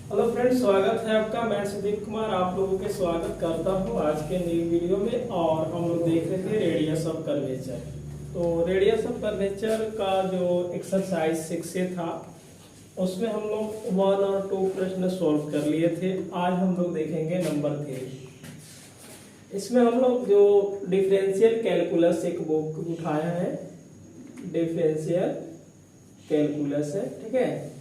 Hello friends, स्वागत है आपका। मैं सुदीप कुमार आप लोगों के स्वागत करता हूं आज के नई वीडियो में। और हम लोग देख रहे थे रेडियस ऑफ कर्वेचर। तो रेडियस ऑफ कर्वेचर का जो एक्सरसाइज 6 था उसमें हम लोग 1 और 2 प्रश्न सॉल्व कर लिए थे। आज हम लोग देखेंगे नंबर 3। इसमें हम लोग जो डिफरेंशियल कैलकुलस एक बुक उठाया है, डिफरेंशियल कैलकुलस है, ठीक है।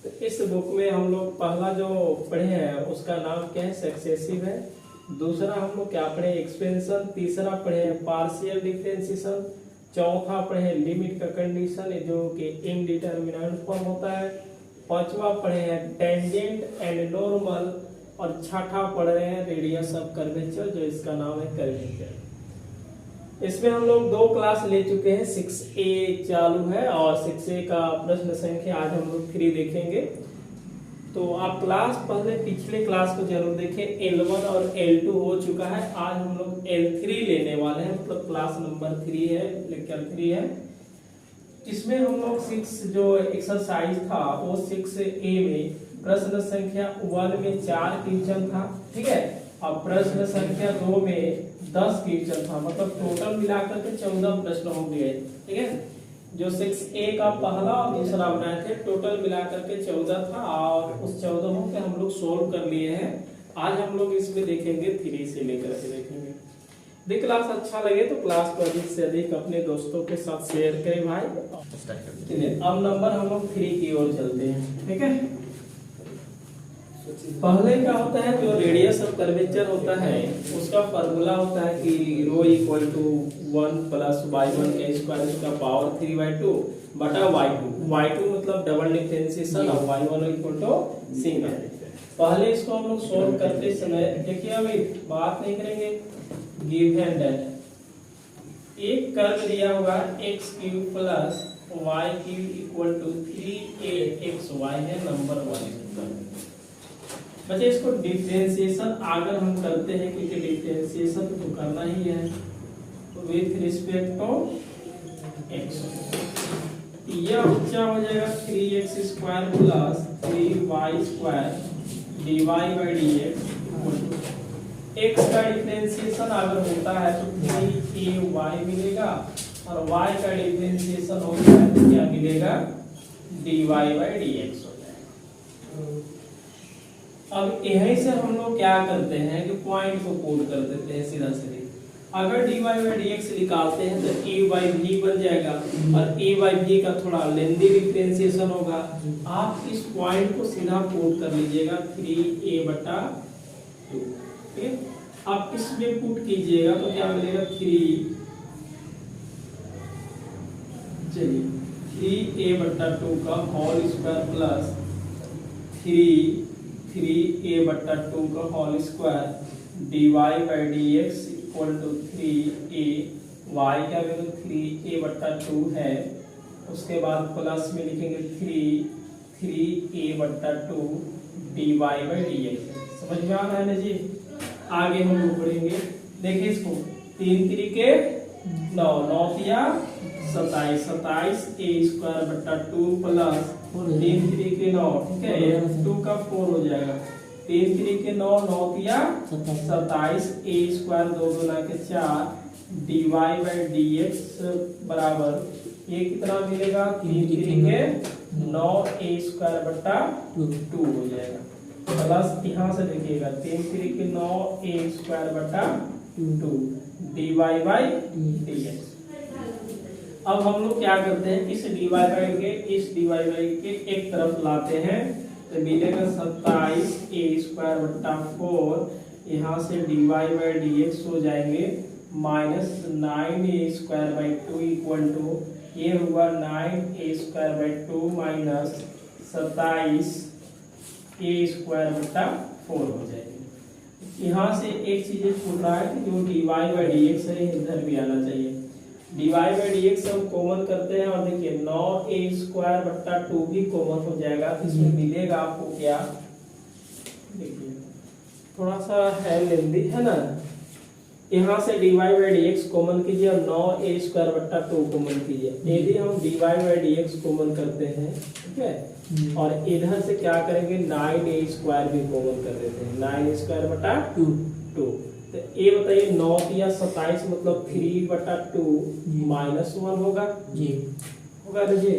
तो इस बुक में हम लोग पहला जो पढ़े हैं उसका नाम क्या है, सक्सेसिव है। दूसरा हम लोग क्या पढ़े, एक्सपेंशन। तीसरा पढ़े हैं पार्शियल डिफरेंशिएशन। चौथा पढ़े हैं लिमिट का कंडीशन जो कि इनडिटरमिनेट फॉर्म होता है। पांचवा पढ़े हैं टेंजेंट एंड नॉर्मल। और छठा पढ़ रहे हैं रेडियस ऑफ कर्वेचर जो इसका नाम है कर्वेचर। इसमें हम लोग 2 क्लास ले चुके हैं, 6A चालू है और 6A का प्रश्न संख्या आज हम लोग 3 देखेंगे। तो आप क्लास पहले पिछले क्लास को जरूर देखें। L1 और L2 हो चुका है, आज हम लोग L3 लेने वाले हैं, मतलब क्लास नंबर 3 है, लेक्चर 3 है। इसमें हम लोग 6 जो एक्सरसाइज था वो 6A में प्रश्न संख्या 1 में 4 क्वेश्चन था, ठीक है। अब प्रश्न संख्या 2 में 10 क्वेश्चन था, मतलब टोटल मिलाकर के 14 प्रश्न हो गए, ठीक है। जो 6A का पहला और दूसरा बनाए थे टोटल मिलाकर के 14 था और उस 14 के हम लोग सोल्व कर लिए हैं। आज हम लोग इसमें देखेंगे 3 से लेकर के देखेंगे। यदि क्लास अच्छा लगे तो क्लास को अधिक से अधिक अपने दोस्तों के साथ शेयर करें भाई। चलिए अब नंबर हम लोग 3 की ओर चलते हैं, ठीक है। पहले क्या होता है, जो रेडियस ऑफ कर्वेचर होता है उसका फार्मूला होता है कि रो इक्वल टू 1 प्लस y1 का स्क्वायर उसका पावर 3/2 बटा y2 मतलब डबल डिफरेंशिएशन और y1 इक्वल टू सिंगल। पहले इसको हम लोग सॉल्व करते समय देखिए, अभी बात नहीं करेंगे। गिवन दैट एक कर्व दिया हुआ x³ plus y³ equal to 3axy है, नंबर 1 बच्चे। इसको डिफरेंशिएशन अगर हम करते हैं, क्योंकि डिफरेंशिएशन तो करना ही है, तो विथ रिस्पेक्ट टू x यह बच्चा हो जाएगा 3x² plus 3y² dy/dx। x का डिफरेंशिएशन अगर होता है तो 3ay मिलेगा और y का डिफरेंशिएशन होता है तो क्या मिलेगा, dy/dx। अब यहीं से हम लोग क्या करते हैं कि पॉइंट को पुट कर देते हैं सीधा सीधे। अगर dy/dx निकालते हैं तो a/v बन जाएगा और a/v का थोड़ा लेंथी डिफरेंशिएशन होगा। आप इस पॉइंट को सीधा पुट कर लीजिएगा 3a/2, ठीक है। आप इसमें पुट कीजिएगा तो क्या मिलेगा 3a/2 का होल स्क्वायर प्लस 3a/2 का whole square dy/dx equal to 3a। y का वैल्यू 3a/2 है, उसके बाद प्लस में लिखेंगे 3a/2 dy/dx। समझ में आ रहा है ना जी। आगे हम लोग पढ़ेंगे, देखिए इसको 3 3 9 9 27 27a² प्लस 3 3 9, ठीक है, 2 का 4 हो जाएगा। 3 3 9 9 27 a² 2 गुना के 4 dy/dx बराबर ये कितना मिलेगा, 3 3 9 a² 2 हो जाएगा। प्लस यहाँ से देखिएगा 3 3 9 a² 2 dy/dx। अब हम लोग क्या करते हैं, इस dy के एक तरफ लाते हैं तो मिलेगा 27a² 4। यहाँ से dy/dx हो जाएंगे -9a² 2 इक्वल टू ये हुआ 9a² 2 माइनस 27a² 4 हो जाएगी। यहाँ से एक चीज छूट रहा है कि जो dy/dx है इधर भी आना चाहिए। dy/dx हम कॉमन करते हैं और देखिए 9a² 2 भी कॉमन हो जाएगा, तो इसमें मिलेगा आपको क्या, देखिए थोड़ा सा है लेंदी है ना। यहाँ से dy by d x common कीजिए और 9a स्क्वायर बट्टा 2 कॉमन कीजिए। यदि हम dy by d x common करते हैं, ठीक है, और इधर से क्या करेंगे 9a स्क्वायर भी कॉमन कर देते हैं, 9 स्क्वायर बटा 2। तो ये बताइए 9 या 27 मतलब 3 बटा 2 माइनस 1 होगा जी, होगा ना जी,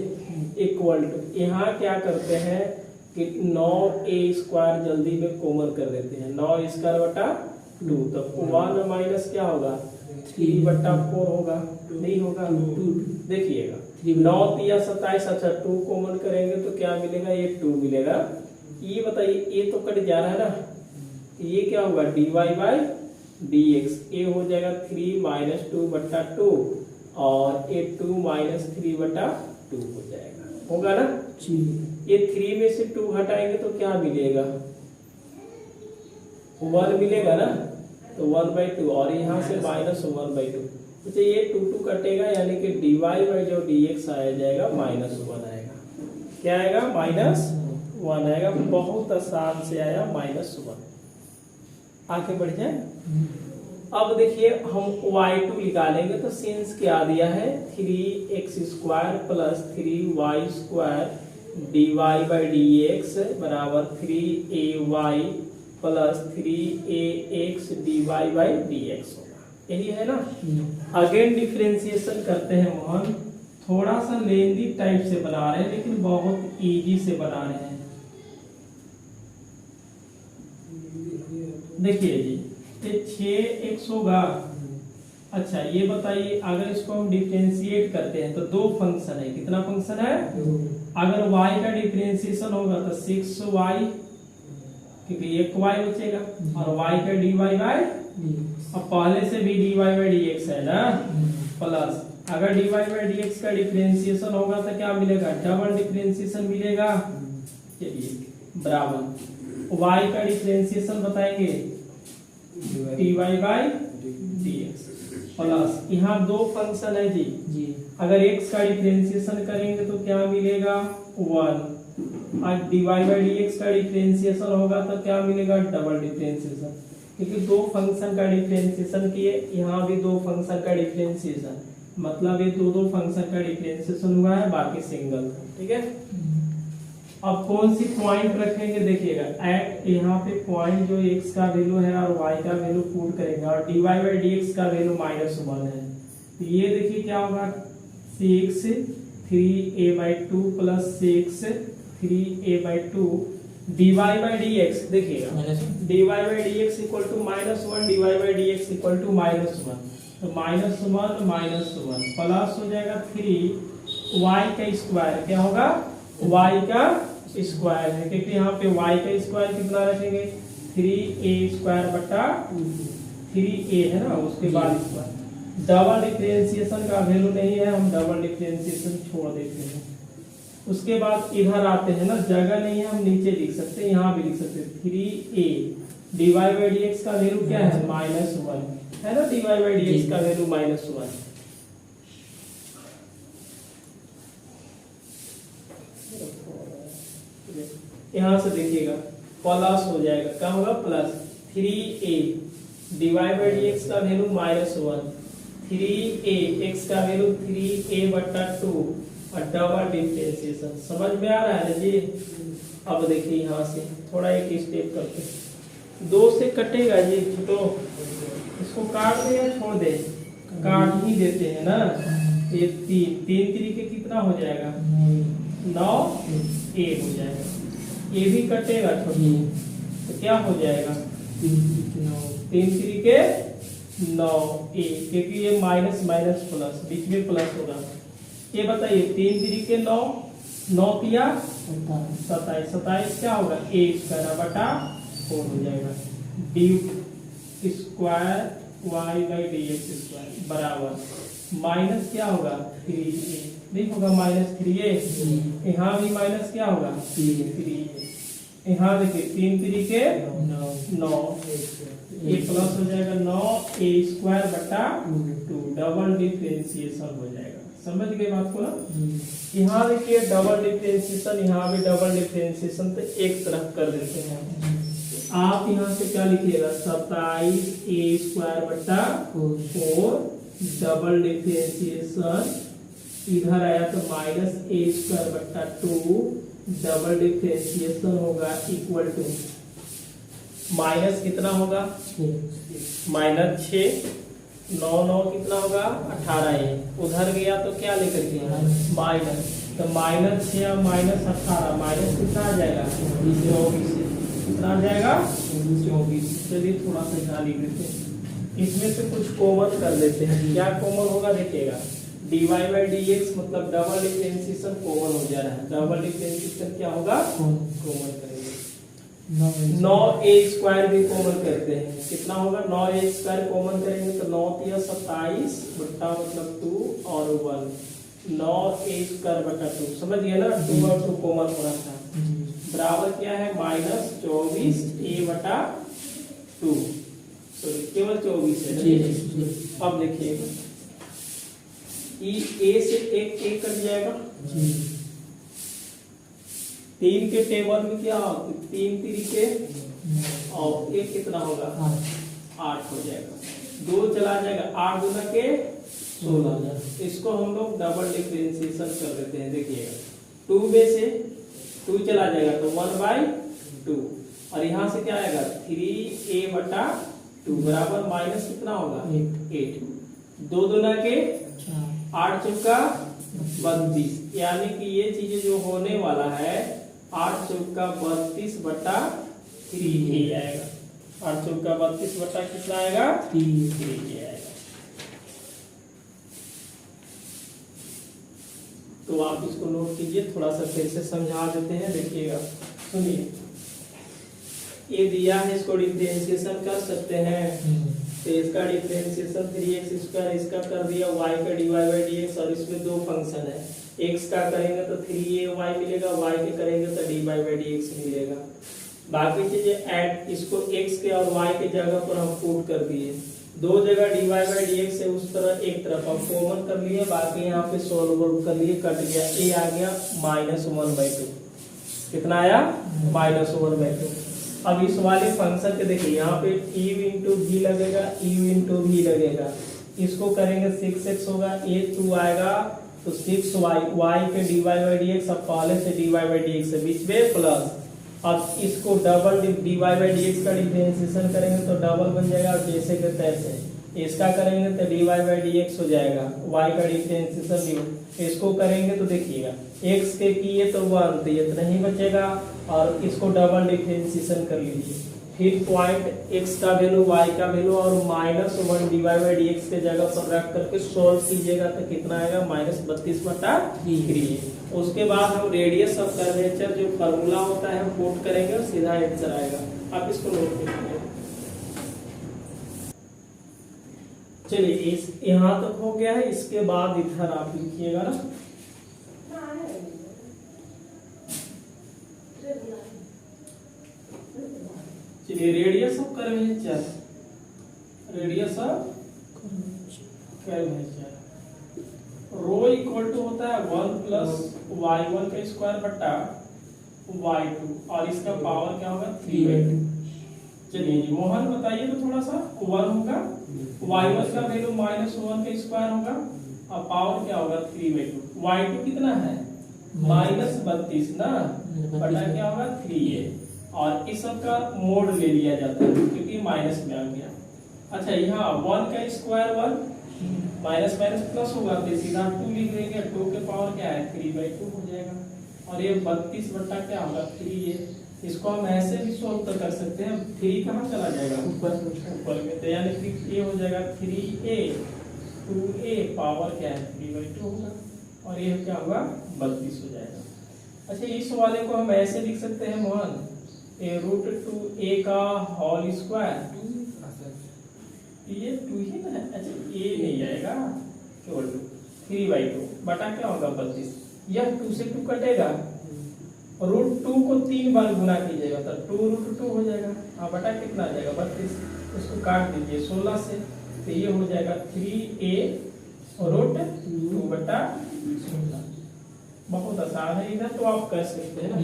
इक्वल टू यहाँ क्या करते हैं कि 9a स्क्वायर जल्दी में कॉमन कर देते हैं, 9 स्क्वायर बटा 2, तो 1 माइनस क्या होगा 3 बटा 4 होगा, नहीं होगा 2। देखिएगा 9 या 27, अच्छा 2 कॉमन करेंगे तो क्या मिलेगा, ये 2 मिलेगा। ये बताइए ये तो कट जा रहा है ना, ये क्या होगा dy बाई डी एक्स, ये हो जाएगा 3 माइनस 2 बट्टा 2 और ये 2 माइनस 3 बटा 2 हो जाएगा, होगा ना जी। ये 3 में से 2 हटाएंगे तो क्या मिलेगा 1 मिलेगा ना, तो 1/2 और यहाँ से माइनस 1/2, तो ये 2 कटेगा यानी कि dy बाई जो dx आया जाएगा -1 आएगा, क्या आएगा -1 आएगा। बहुत आसान से आया -1। आगे बढ़ जाए। अब देखिए हम y2 निकालेंगे तो सिंस क्या दिया है 3x square plus 3y square dy by d x बराबर 3ay plus 3ax dy by d x होगा, यही है ना। अगेन डिफरेंशिएशन करते हैं मोहन, थोड़ा सा लेंदी टाइप से बना रहे हैं लेकिन बहुत इजी से बना रहे हैं। देखिए जी ये 6x होगा। अच्छा ये बताइए अगर इसको हम डिफरेंशिएट करते हैं तो दो फंक्शन है, कितना फंक्शन है, अगर y का डिफरेंशिएशन होगा तो 6y क्योंकि एक y बचेगा और y का dy बाई अब पहले से भी dy बाई dx है ना, प्लस अगर dy बाई dx का डिफरेंशिएशन होगा तो क्या मिलेगा, डबल डिफरेंशिएशन मिलेगा। चलिए बराबर y का डिफरेंशिएशन बताएंगे dy बाई dx प्लस यहाँ दो फंक्शन है जी, अगर x का डिफरेंशिएशन करेंगे तो क्या मिलेगा 1 और dy बाई dx का डिफरेंशिएशन होगा तो क्या मिलेगा, डबल डिफरेंशिएशन, क्योंकि दो फंक्शन का डिफरेंशिएशन किए, यहाँ भी दो फंक्शन का डिफरेंशिएशन, मतलब ये दो फंक्शन का डिफरेंशिएशन हुआ है, बाकी सिंगल, ठीक है। अब कौन सी पॉइंट रखेंगे देखिएगा, एट यहाँ पे पॉइंट जो x का वैल्यू है और y का वैल्यू पुट करेंगे और dy बाई dx का वैल्यू -1 है, तो ये देखिए क्या होगा 6 3a/2 plus 6 3a/2 dy by dx, देखिएगा dy by dx equal to -1 dy by dx equal to -1, तो -1 प्लस हो जाएगा 3y का स्क्वायर, क्या होगा y का स्क्वायर है, क्योंकि यहाँ पे y का स्क्वायर कितना रखेंगे 3a स्क्वायर बटा 3a है ना, उसके बाद स्क्वायर। डबल डिफरेंशिएशन का वैल्यू नहीं है, हम डबल डिफरेंशिएशन छोड़ देते हैं। उसके बाद इधर आते हैं ना, जगह नहीं है हम नीचे लिख सकते हैं, यहाँ भी लिख सकते हैं 3a dy बाई dx का वैल्यू क्या है -1 है ना, dy बाई dx का वैल्यू -1। यहाँ से देखिएगा प्लस हो जाएगा, क्या होगा plus 3a dy by dx का वैल्यू -1 3a x का वैल्यू 3a/2 और डबल डिफरेंशिएशन, समझ में आ रहा है ना जी। अब देखिए यहाँ से थोड़ा एक स्टेप करके 2 से कटेगा जी, तो इसको काट दे या छोड़ दे, काट ही देते हैं ना, ये 3 तरीके कितना हो जाएगा 9a हो जाएगा, ये भी कटेगा छोटी, तो क्या हो जाएगा 3 तरीके 9a, क्योंकि ये माइनस माइनस प्लस बीच में प्लस होगा। ये बताइए 3 तरीके 9 किया 27 क्या होगा a स्क्वायर बटा 4 हो जाएगा, D square y by dx square बराबर माइनस क्या होगा 3a, नहीं होगा -3a, यहाँ भी माइनस क्या होगा 3a, यहाँ देखिए 3 तरीके 9 ये प्लस हो जाएगा 9a स्क्वायर बटा 2, डबल डिफरेंशिएशन हो जाएगा। समझ गए बात को ना। यहाँ देखिए डबल डिफरेंशिएशन, यहाँ भी डबल डिफरेंशिएशन, तो एक तरफ कर देते हैं। आप यहाँ से क्या लिखिएगा 27a² बट्टा 4 डबल डिफरेंशिएशन इधर आया तो -a² बट्टा 2 डबल डिफरेंशिएशन होगा इक्वल टू माइनस कितना होगा -6 9 कितना होगा 18a उधर गया तो क्या लेकर के माइनस तो -6 और -18 माइनस कितना आ जाएगा 24 कितना आ जाएगा 24। चलिए थोड़ा सा ध्यान देते हैं इसमें से कुछ कॉमन कर लेते हैं। क्या कॉमन होगा देखिएगा dy/dx मतलब डबल डिफरेंशिएशन कॉमन हो जा रहा है। डबल डिफरेंशिएशन क्या होगा कॉमन करेंगे 9a² भी कॉमन करते हैं कितना होगा 9a² कॉमन करेंगे तो 9 × 27 बट्टा मतलब 2 और 1 9a² बट्टा 2 समझ गए ना 2 और 2 कॉमन होना था बराबर क्या है -24a बटा 2 सॉरी केवल 24 है। अब देखिएगा a से एक कट जाएगा 3 के टेबल में क्या 3 3 और 1 कितना होगा 8 हो जाएगा 2 चला जाएगा 8 गुना के 16 इसको हम लोग डबल डिफरेंशिएशन कर देते हैं। देखिएगा 2 में से 2 चला जाएगा तो 1/2 और यहाँ से क्या आएगा 3a बटा 2 बराबर माइनस कितना होगा 8 2 दूना के 8 चौका 32 यानी कि ये चीजें जो होने वाला है 8 चौका 32 बटा 3a आएगा 8 चौका 32 बटा कितना आएगा 3a आएगा। तो आप इसको नोट कीजिए थोड़ा सा फिर से समझा देते हैं। देखिएगा सुनिए ये दिया है इसको डिफरेंशिएशन कर सकते हैं तो इसका डिफरेंशिएशन 3x² इसका कर दिया y का dy/dx और इसमें दो फंक्शन है x का करेंगे तो 3ay मिलेगा y के करेंगे तो dy/dx मिलेगा। बाकी चीजें ऐड इसको x के और y के जगह पर हम पुट कर दिए दो जगह dy/dx है उस तरह एक तरफ हम कॉमन कर लिए बाकी यहाँ पे सोल्व कर लिए कट गया a आ गया -1/2 कितना आया -1/2। अब इस वाले फंक्शन के देखिए यहाँ पे u × v लगेगा u × v लगेगा इसको करेंगे 6x होगा a 2 आएगा तो 6y y के dy/dx अब पहले से dy/dx से बीच में प्लस अब इसको डबल dy/dx का डिफरेंशिएशन करेंगे तो डबल बन जाएगा और जैसे के तैसे इसका करेंगे तो dy/dx हो जाएगा y का डिफरेंशिएशन इसको करेंगे तो देखिएगा x के किए तो 1 तो ये तो नहीं बचेगा और इसको डबल डिफरेंशिएशन कर लीजिए फिर पॉइंट x का वैल्यू y का वैल्यू और -1 dy/dx के जगह पर रख करके सोल्व कीजिएगा तो कितना आएगा -32/3। उसके बाद हम रेडियस ऑफ कर्वेचर जो फार्मूला होता है पुट करेंगे और सीधा आंसर आएगा। आप इसको नोट कीजिए। चलिए इस यहाँ तक हो गया है इसके बाद इधर आप लिखिएगा ना चलिए radius of curvature rho equal to होता है 1 + y1 का स्क्वायर बट्टा y2 और इसका पावर क्या होगा 3/2। चलिए जी मोहन बताइए तो थोड़ा सा 1 होगा y1 का वैल्यू -1 का स्क्वायर होगा और पावर क्या होगा 3/2 y2 कितना है -32 ना बटा क्या होगा 3a और इस सब का मोड ले लिया जाता है क्योंकि माइनस में आ गया। अच्छा यहाँ 1 का स्क्वायर 1 माइनस प्लस होगा तो सीधा 2 लिख देंगे 2 के पावर क्या है 3/2 हो जाएगा और ये 32 बट्टा क्या होगा 3a इसको हम ऐसे भी सोल्व तो कर सकते हैं 3 कहाँ चला जाएगा ऊपर में तो यानी कि ये हो जाएगा 3a 2a पावर क्या है 3/2 होगा और ये क्या होगा 32 हो जाएगा। अच्छा इस वाले को हम ऐसे लिख सकते हैं मोहन √2a का होल स्क्वायर ये 2 ही ना है। अच्छा a नहीं आएगा केवल 3/2 बटा क्या होगा 32 यह 2 से 2 कटेगा √2 को 3 बार गुना कीजिएगा तो 2√2 हो जाएगा हाँ बटा कितना आ जाएगा 32 इसको काट दीजिए 16 से तो ये हो जाएगा 3a √2 बटा 16 बहुत आसान है, इधर तो आप कर सकते हैं ना।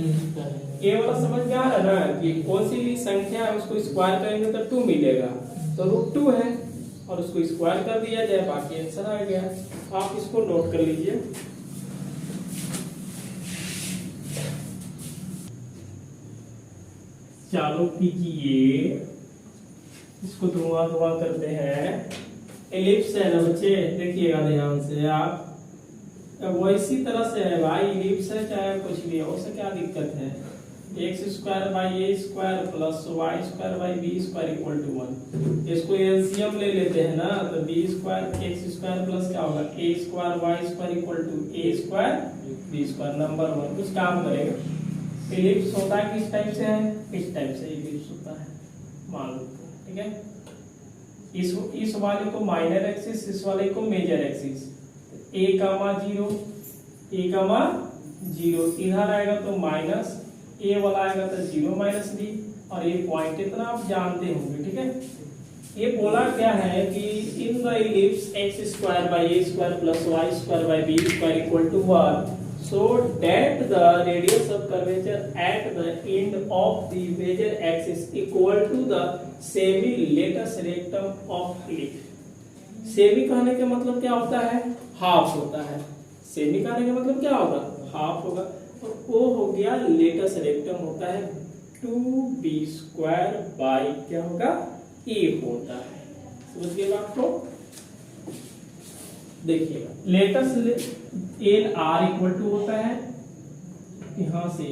ये वाला समझ में आ रहा है ना कि कौन सी भी संख्या है उसको स्क्वायर करेंगे तो 2 मिलेगा, तो √2 है और उसको स्क्वायर कर दिया जाए, बाकी आंसर आ गया। आप इसको नोट कर लीजिए। चालू कीजिए, इसको धुआं धुआं करते हैं। एलिप्स है ना बच्चे, देखिएगा ध्यान से आप, वो इसी तरह से है भाई, एलिप्स है चाहे कुछ भी हो, उससे क्या दिक्कत है। x² + a² + y² + b² = 1। इसको एलसीएम ले लेते हैं ना, तो b² x² प्लस क्या होगा a² y² = a² b²। Number 1 कुछ काम करेगा। एलिप्स होता है किस टाइप से है, इस टाइप से एलिप्स होता है, मान लो, ठीक है। इस वाले को माइनर एक्सिस, इस वाले को मेजर एक्सिस। a, 0 इधर आएगा तो माइनस, a वाला आएगा तो 0 - b, और ये पॉइंट इतना आप जानते होंगे, ठीक है। ये बोला क्या है कि in the ellipse x² / a² + y² / b² = 1, so that the radius of curvature at the end of the major axis equal to the semi-latus rectum of ellipse। Semi कहने का मतलब क्या होता है, हाफ होता है। सेमी कहने का मतलब क्या होगा, हाफ होगा। और वो हो गया लेटस रेक्टम होता है 2b² बाई क्या होगा a होता है। समझ गए बात को। देखिएगा लेटस LR = होता है यहां से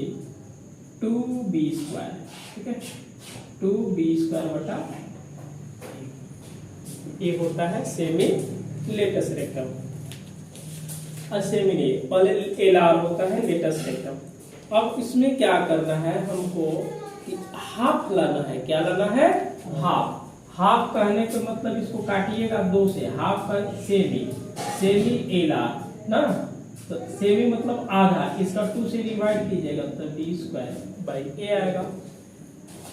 2b², ठीक है, 2b² ये होता है सेमी लेटस रेक्टम। सेमी नहीं, पहले LR होता है लेटस रेक्टम। अब इसमें क्या करना है हमको कि हाफ लाना है। क्या लाना है, हाफ। हाफ कहने का मतलब इसको काटिएगा 2 से, हाफ का सेमी LR ना, तो सेमी मतलब आधा, इसका 2 से डिवाइड कीजिएगा तो b² a आएगा।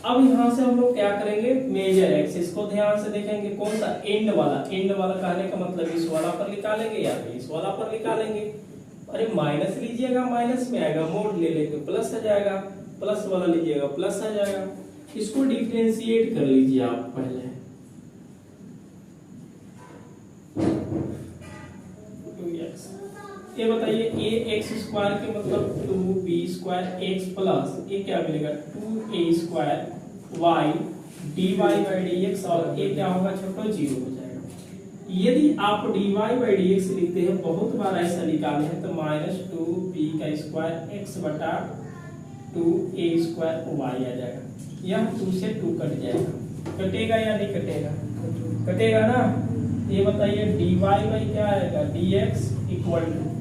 अब यहां से हम लोग क्या करेंगे, मेजर एक्सिस को ध्यान से देखेंगे, कौन सा, एंड वाला। एंड वाला कहने का मतलब इस वाला पर निकालेंगे या फिर इस वाला पर निकालेंगे। अरे माइनस लीजिएगा, माइनस में आएगा, मोड ले लेंगे प्लस आ जाएगा, प्लस वाला लीजिएगा प्लस आ जाएगा। इसको डिफरेंशिएट कर लीजिए आप पहले। ये बताइए ax² के मतलब 2b² x प्लस ये क्या मिलेगा 2a² y dy/dx, और ये क्या होगा छोटो 0 हो जाएगा। यदि आप dy/dx लिखते हैं, बहुत बार ऐसा निकाले हैं, तो -2b² x बटा 2a² y आ जाएगा। यह 2 से 2 कट जाएगा, कटेगा या नहीं कटेगा, कटेगा ना। ये बताइए dy क्या आएगा dx =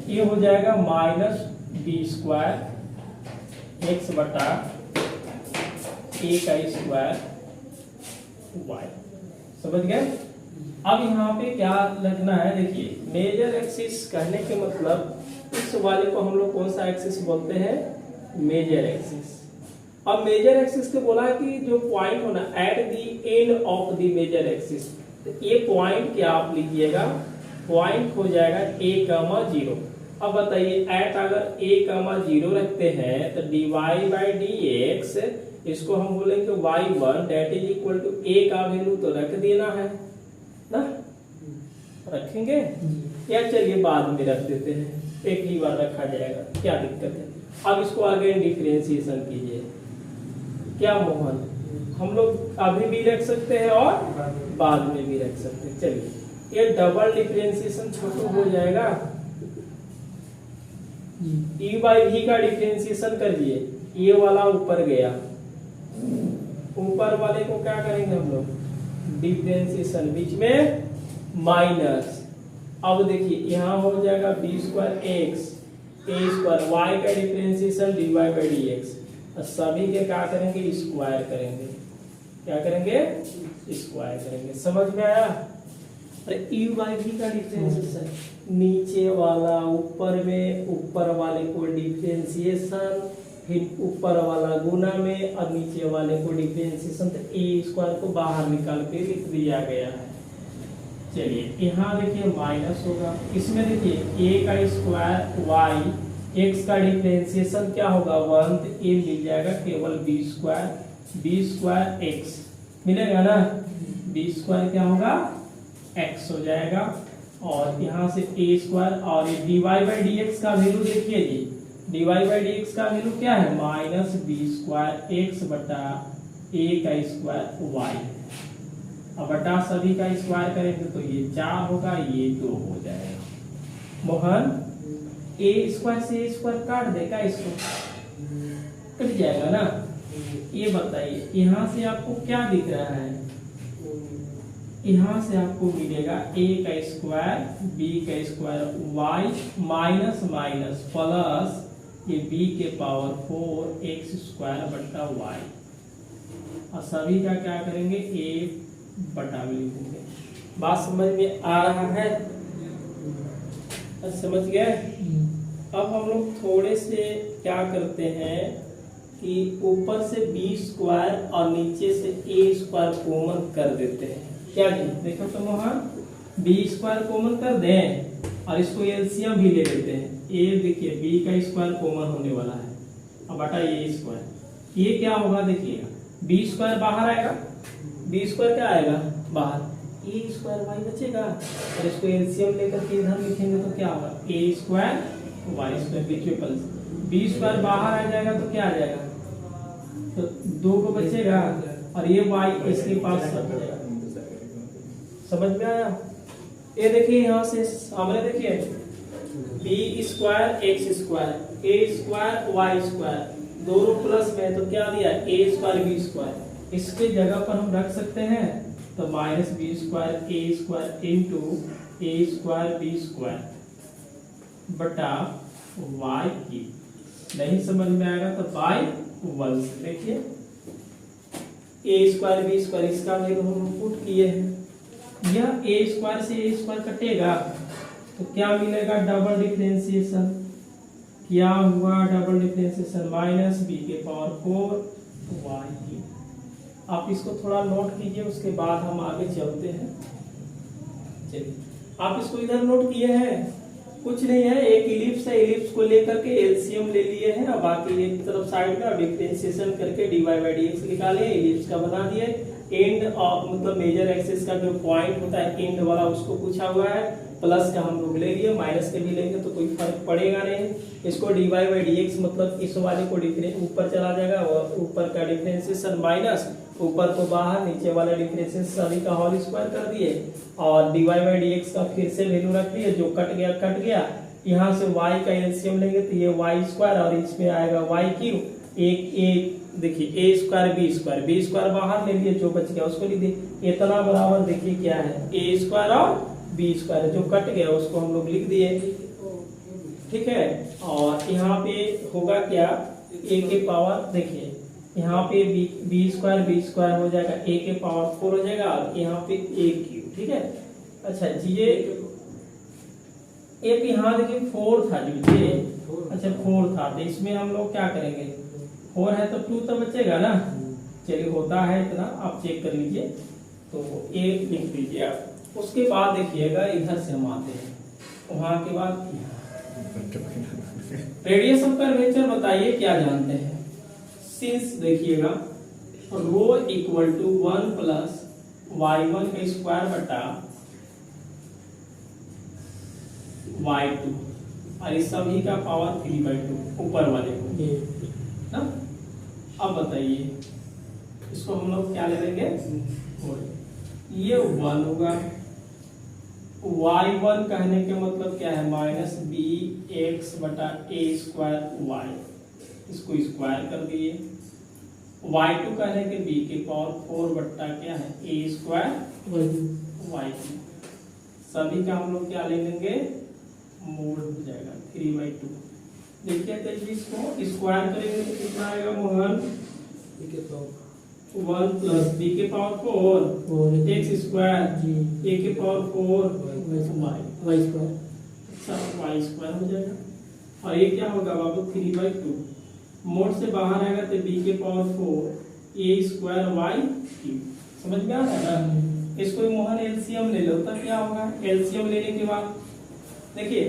ये हो जाएगा -b² x बटा a² y। समझ गए। अब यहाँ पे क्या लगना है, देखिए मेजर एक्सिस कहने के मतलब इस वाले को हम लोग कौन सा एक्सिस बोलते हैं, मेजर एक्सिस। अब मेजर एक्सिस को बोला कि जो पॉइंट होना at the end of the major axis, तो ये पॉइंट क्या आप लीजिएगा, पॉइंट हो जाएगा a, 0। अब बताइए एट अगर a, 0 रखते हैं तो dy/dx इसको हम बोलेंगे y1 that is equal to a का वैल्यू तो रख देना है ना, रखेंगे या चलिए बाद में रख देते हैं, एक ही बार रखा जाएगा, क्या दिक्कत है। अब इसको आगे डिफरेंशिएशन कीजिए। क्या मोहन, हम लोग अभी भी रख सकते हैं और बाद में भी रख सकते हैं। चलिए ये डबल डिफरेंशिएशन छोटू हो जाएगा। e/v का डिफरेंशिएशन कर दिए, ये वाला ऊपर गया, ऊपर वाले को क्या करेंगे हम लोग, डिफरेंशिएशन, बीच में माइनस। अब देखिए यहाँ हो जाएगा b² x a² y का डिफरेंशिएशन dy/dx, सभी के क्या करेंगे, स्क्वायर करेंगे। क्या करेंगे, स्क्वायर करेंगे। समझ में आया। e/v का डिफरेंशिएशन, नीचे वाला ऊपर में, ऊपर वाले को डिफरेंशिएशन, फिर ऊपर वाला गुना में और नीचे वाले को डिफरेंशिएशन। तो a² को बाहर निकाल के लिख दिया गया है। चलिए यहाँ देखिए माइनस होगा, इसमें देखिए ए का स्क्वायर वाई, एक्स का डिफरेंशिएशन क्या होगा 1, तो ए मिल जाएगा केवल बी स्क्वायर एक्स मिलेगा ना, बी स्क्वायर क्या होगा एक्स हो जाएगा। और यहाँ से ए स्क्वायर और ये d y by d x का वैल्यू देखिए जी, d y by d x का वैल्यू क्या है माइनस बी स्क्वायर एक्स बटा ए का स्क्वायर वाई, अब बटा सभी का स्क्वायर करेंगे तो ये 4 होगा, ये 2 हो जाएगा। मोहन ए स्क्वायर से ए स्क्वायर काट देगा, इसको कट जाएगा ना। ये बताइए यहाँ से आपको क्या दिख रहा है, यहाँ से आपको मिलेगा a का स्क्वायर b का square y minus minus plus ये b के पावर 4 x स्क्वायर बटा y, और सभी का क्या करेंगे a बटा में लिखेंगे। बात समझ में आ रहा है? समझ गए? अब हम लोग थोड़े से क्या करते हैं कि ऊपर से b स्क्वायर और नीचे से a स्क्वायर कॉमन कर देते हैं। क्या जी देखो तो मोहन, बी स्क्वायर कॉमन कर दें और इसको एलसीएम भी ले लेते हैं। ए देखिए बी का स्क्वायर कॉमन होने वाला है, अब बटा ए स्क्वायर, ये क्या होगा देखिएगा, बी स्क्वायर बाहर आएगा, बी स्क्वायर क्या आएगा बाहर, ए स्क्वायर वाई बचेगा, और इसको एलसीएम लेकर के इधर लिखेंगे तो क्या होगा ए स्क्वायर वाई स्क्वायर बीच में प्लस, बी स्क्वायर बाहर आ जाएगा तो क्या आ जाएगा, तो 2 को बचेगा और ये वाई इसके पास सब जाएगा। समझ में आया? ये देखिए यहाँ से सामने देखिए बी स्क्वायर एक्स स्क्वायर ए स्क्वायर वाई स्क्वायर दोनों प्लस में, तो क्या दिया ए स्क्वायर बी स्क्वायर, इसके जगह पर हम रख सकते हैं तो माइनस बी स्क्वायर ए स्क्वायर इंटू ए स्क्वायर बी स्क्वायर बटा वाई की, नहीं समझ में आएगा तो बाई 1 से देखिए ए स्क्वायर बी स्क्वायर इसका वैल्यू हम पुट किए हैं, यह ए स्क्वायर से ए स्क्वायर कटेगा तो क्या मिलेगा डबल डिफरेंशिएशन, क्या हुआ डबल डिफरेंशिएशन माइनस बी के पावर 4 वाई की। आप इसको थोड़ा नोट कीजिए, उसके बाद हम आगे चलते हैं। चलिए आप इसको इधर नोट किए हैं, कुछ नहीं है, एक इलिप्स है, इलिप्स को लेकर के एलसीएम ले लिए हैं और बाकी एक तरफ साइड में डिफरेंशिएशन करके d y by d x निकाले, इलिप्स का बना दिए, एंड मतलब मेजर एक्सिस का जो पॉइंट होता है एंड वाला उसको पूछा हुआ है, प्लस का हम लोग ले लिए, माइनस के भी लेंगे तो कोई फर्क पड़ेगा नहीं। इसको d y by d x मतलब इस वाले को ऊपर चला जाएगा और ऊपर का डिफरेंशिएशन माइनस, ऊपर को बाहर, नीचे वाला डिफरेंशिएशन सभी का होल स्क्वायर कर दिए और d y by d x का फिर से वैल्यू रख दिए, जो कट गया। यहाँ से y का एलसीएम लेंगे तो ये वाई स्क्वायर और इसमें आएगा वाई क्यूब, एक देखिए ए स्क्वायर बी स्क्वायर बाहर ले लिए, जो बच गया उसको लिख दिए, इतना बराबर देखिए क्या है ए स्क्वायर और बी स्क्वायर, जो कट गया उसको हम लोग लिख दिए, ठीक है। और यहाँ पे होगा क्या ए के पावर, देखिए यहाँ पे बी स्क्वायर हो जाएगा, ए के पावर 4 हो जाएगा और यहाँ पे ए क्यूब, ठीक है। अच्छा ये एक यहाँ देखिए 4 था जी, अच्छा 4 था, तो इसमें हम लोग क्या करेंगे, 4 है तो 2 तो बचेगा ना, चलिए होता है इतना, आप चेक कर लीजिए, तो 1 लिख दीजिए आप। उसके बाद देखिएगा इधर से हम आते हैं, वहां के बाद रेडियस ऑफ कर्वेचर बताइए क्या जानते हैं। सिंस देखिएगा रो इक्वल टू 1 प्लस y1 का स्क्वायर बटा y2 और इस सभी का पावर 3/2 ऊपर वाले को ना। अब बताइए इसको हम लोग क्या ले लेंगे, ये 1 होगा, y1 कहने के मतलब क्या है माइनस बी एक्स बटा ए स्क्वायर वाई, इसको स्क्वायर कर दिए, y2 कहने के b के पावर 4 बट्टा क्या है ए स्क्वायर वाई, सभी का हम लोग क्या ले लेंगे मोड हो जाएगा 3/2। देखिए तो इसको स्क्वायर करेंगे तो कितना आएगा मोहन, 1 प्लस बी के पावर 4 एक्स स्क्वायर ए के पावर 4 वाई स्क्वायर, अच्छा वाई स्क्वायर हो जाएगा, और ये क्या होगा बाबू 3/2, मोड से बाहर आएगा तो बी के पावर 4 ए स्क्वायर वाई क्यूब, समझ में आ रहा है ना। इसको मोहन एलसीएम ले लो, तब क्या होगा? एलसीएम लेने के बाद देखिए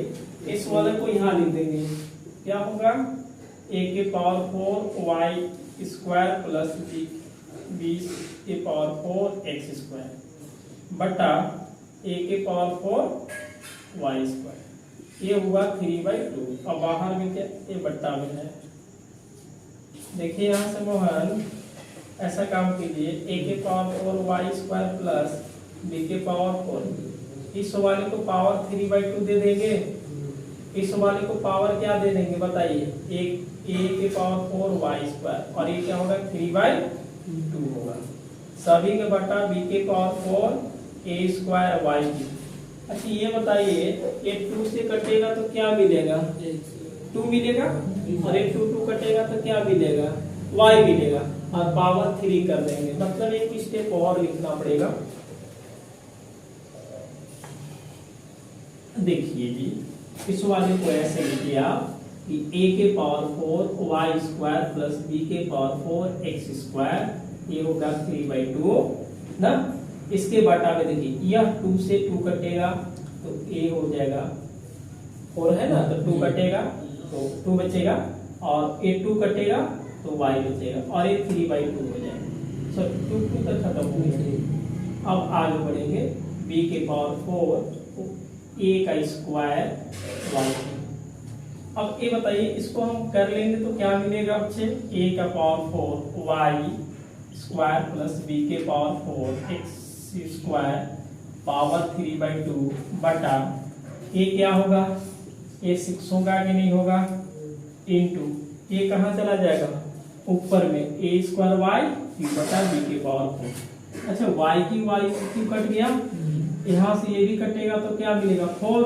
इस वाले को यहाँ लिख देंगे, क्या होगा? a के power 4 y square plus b के पावर 4 x स्क्वायर बटा a के पावर 4 y स्क्वायर। ये हुआ 3/2। अब बाहर में क्या? ये बट्टा में है। देखिए यहाँ से मोहन ऐसा काम कीजिए, a के power 4 y square plus b के पावर 4, इस वाले को पावर 3/2 दे देंगे, इस वाले को पावर क्या दे देंगे बताइए? एक a के पावर 4 y स्क्वायर और ये क्या होगा? 3/2 होगा। सभी के बटा b के पावर 4 a स्क्वायर y की। अच्छा ये बताइए, ये 2 से कटेगा तो क्या मिलेगा? 2 मिलेगा, और एक 2 कटेगा तो क्या मिलेगा? y मिलेगा, और पावर 3 कर देंगे। मतलब एक स्टेप और लिखना पड़ेगा। देखिए जी, इस वाले को ऐसे लिखिए आप कि a के power 4 y square plus b के पावर 4 x स्क्वायर, ये होगा 3/2 ना। इसके बटा में देखिए, यह 2 से 2 कटेगा तो a हो जाएगा 4 है ना, तो 2 कटेगा तो 2 बचेगा, और a 2 कटेगा तो y बचेगा, और ये 3/2 हो जाएगा। सो 2 तक खत्म हो गया। अब आगे बढ़ेंगे, b के पावर 4 a का स्क्वायर y। अब ये बताइए, इसको हम कर लेंगे तो क्या मिलेगा बच्चे? a का power 4 y square plus b के पावर 4 x स्क्वायर पावर 3/2 बटा a क्या होगा? ये 6 होगा कि नहीं होगा? इनटू ये कहाँ चला जाएगा? ऊपर में a स्क्वायर y बटा b के पावर 4। अच्छा y की y क्यों कट गया? यहाँ से ये भी कटेगा तो क्या मिलेगा? 4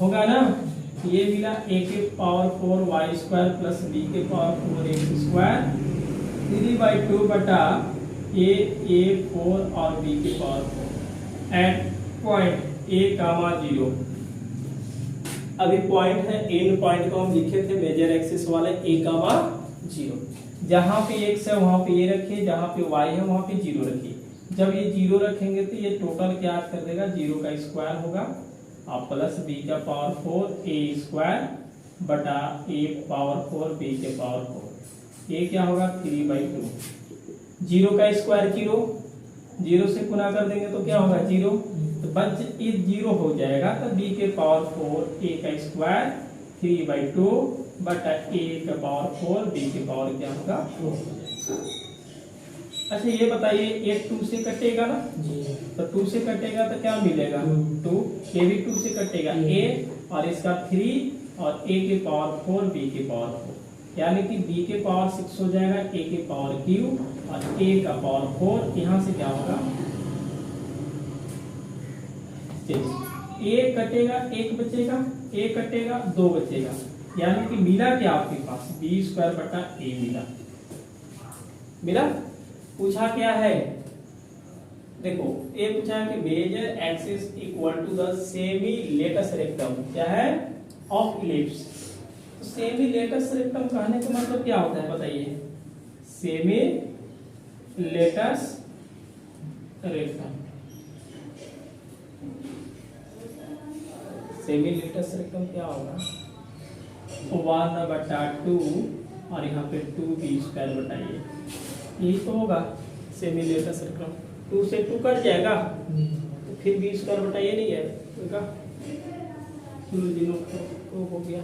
होगा ना। ये मिला a के power 4 y square plus b के पावर 4 x स्क्वायर 3/2 बटा a 4 और b के पावर 4 एट पॉइंट a, 0। अभी पॉइंट है, एंड पॉइंट को हम लिखे थे मेजर एक्सिस वाले a, 0। जहां पे x है वहां पे ये रखिए, जहां पे y है वहां पे 0 रखिए। जब ये 0 रखेंगे तो ये टोटल क्या कर देगा? 0 का स्क्वायर होगा और प्लस b का पावर 4 a स्क्वायर बटा a पावर 4 b के पावर 4। ये क्या होगा? 3/2। 0 का स्क्वायर 0, 0 से गुना कर देंगे तो क्या होगा? 0। तो बच ये 0 हो जाएगा, तो b के पावर 4 a का स्क्वायर 3/2 बटा a का पावर 4 b के पावर क्या होगा? 4। अच्छा ये बताइए, ये 2 से कटेगा ना जी, तो 2 से कटेगा तो क्या मिलेगा? 2। ये भी 2 से कटेगा, a और इसका 3 और a के पावर 4 b के पावर 4, यानी कि b के पावर 6 हो जाएगा, a के पावर क्यूब और a का पावर 4। यहाँ से क्या होगा? a कटेगा 1 बचेगा, a कटेगा 2 बचेगा, यानी कि मिला क्या आपके पास? b स्क्वायर बटा a मिला। पूछा क्या है? देखो ये पूछा है कि major axis equal to the semi latus rectum, क्या है? Of ellipse. तो सेमी लेटस रेक्टम कहने का मतलब क्या होता है बताइए? Semi latus rectum, semi latus rectum क्या होगा? 1/2 और यहाँ पे 2b स्क्वायर बताइए, यही तो होगा सेमी लेटस रेक्टम। 2 से 2 कट जाएगा तो फिर b स्क्वायर बटा ये नहीं है, तो हो गया।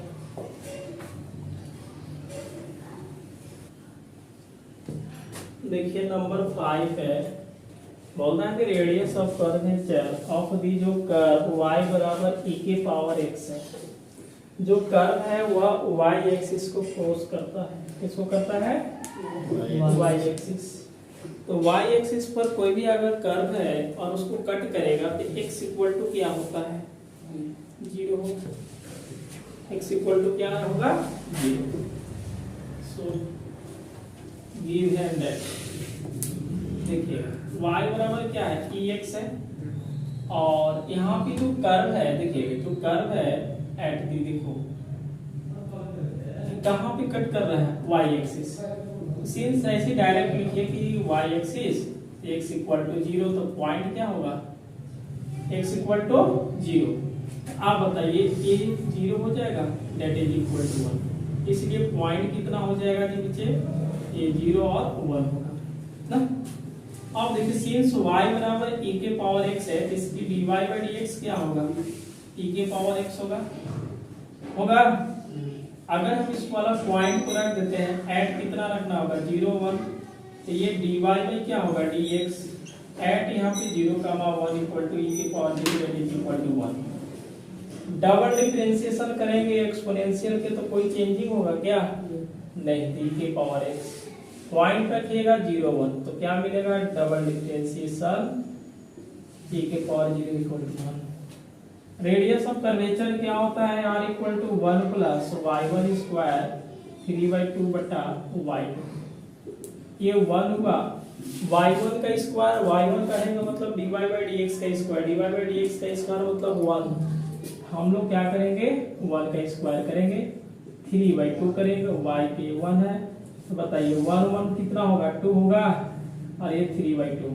देखिए नंबर 5 है, बोल रहा है कि radius of curvature of the जो कर्व y बराबर e के पावर x है। जो कर्व है वह y एक्सिस को क्रॉस करता है। किसको करता है? y axis. तो y एक्सिस पर कोई भी अगर कर्व है और उसको कट करेगा तो x इक्वल टू क्या होता है? 0 होगा। x इक्वल टू क्या होगा? 0। So give and that. देखिए y बराबर क्या है? ex है, और यहाँ पे जो कर्व है, देखिए जो कर्व है एट दी, देखो कहाँ पे कट कर रहा है? y axis. सिंस ऐसे डायरेक्ट लिखिए कि y axis x equal to 0, तो पॉइंट क्या होगा, x इक्वल टू 0। आप बताइए ये 0 हो जाएगा, डेट इज इक्वल टू 1, इसलिए पॉइंट कितना हो जाएगा जी बच्चे, ये 0 और 1 होगा ना। अब देखिए सिंस y बराबर e के पावर x है, तो इसकी dy बाई dx क्या होगा, e के पावर x होगा। अगर हम इस वाला पॉइंट को रख देते हैं, एट कितना रखना होगा, 0 1, तो ये dy में क्या होगा, dx एट यहाँ पे 0 1 इक्वल टू e के power 0 equal to 1। Double differentiation करेंगे एक्सपोनेंशियल के, तो कोई चेंजिंग होगा क्या, नहीं, तो e के पावर x पॉइंट रखिएगा 0 1, तो क्या मिलेगा, डबल डिफरेंशिएशन e के power 0 equal to 1। Radius of curvature क्या होता है, r equal to 1 plus y1 square 3/2 बटा y2। ये 1 हुआ, y1 का स्क्वायर, y1 का है मतलब dy बाई dx का स्क्वायर, dy बाई dx का स्क्वायर मतलब 1। हम लोग क्या करेंगे, 1 का स्क्वायर करेंगे, 3/2 करेंगे, y पे 1 है, तो बताइए 1 1 कितना होगा, 2 होगा, और ये 3/2।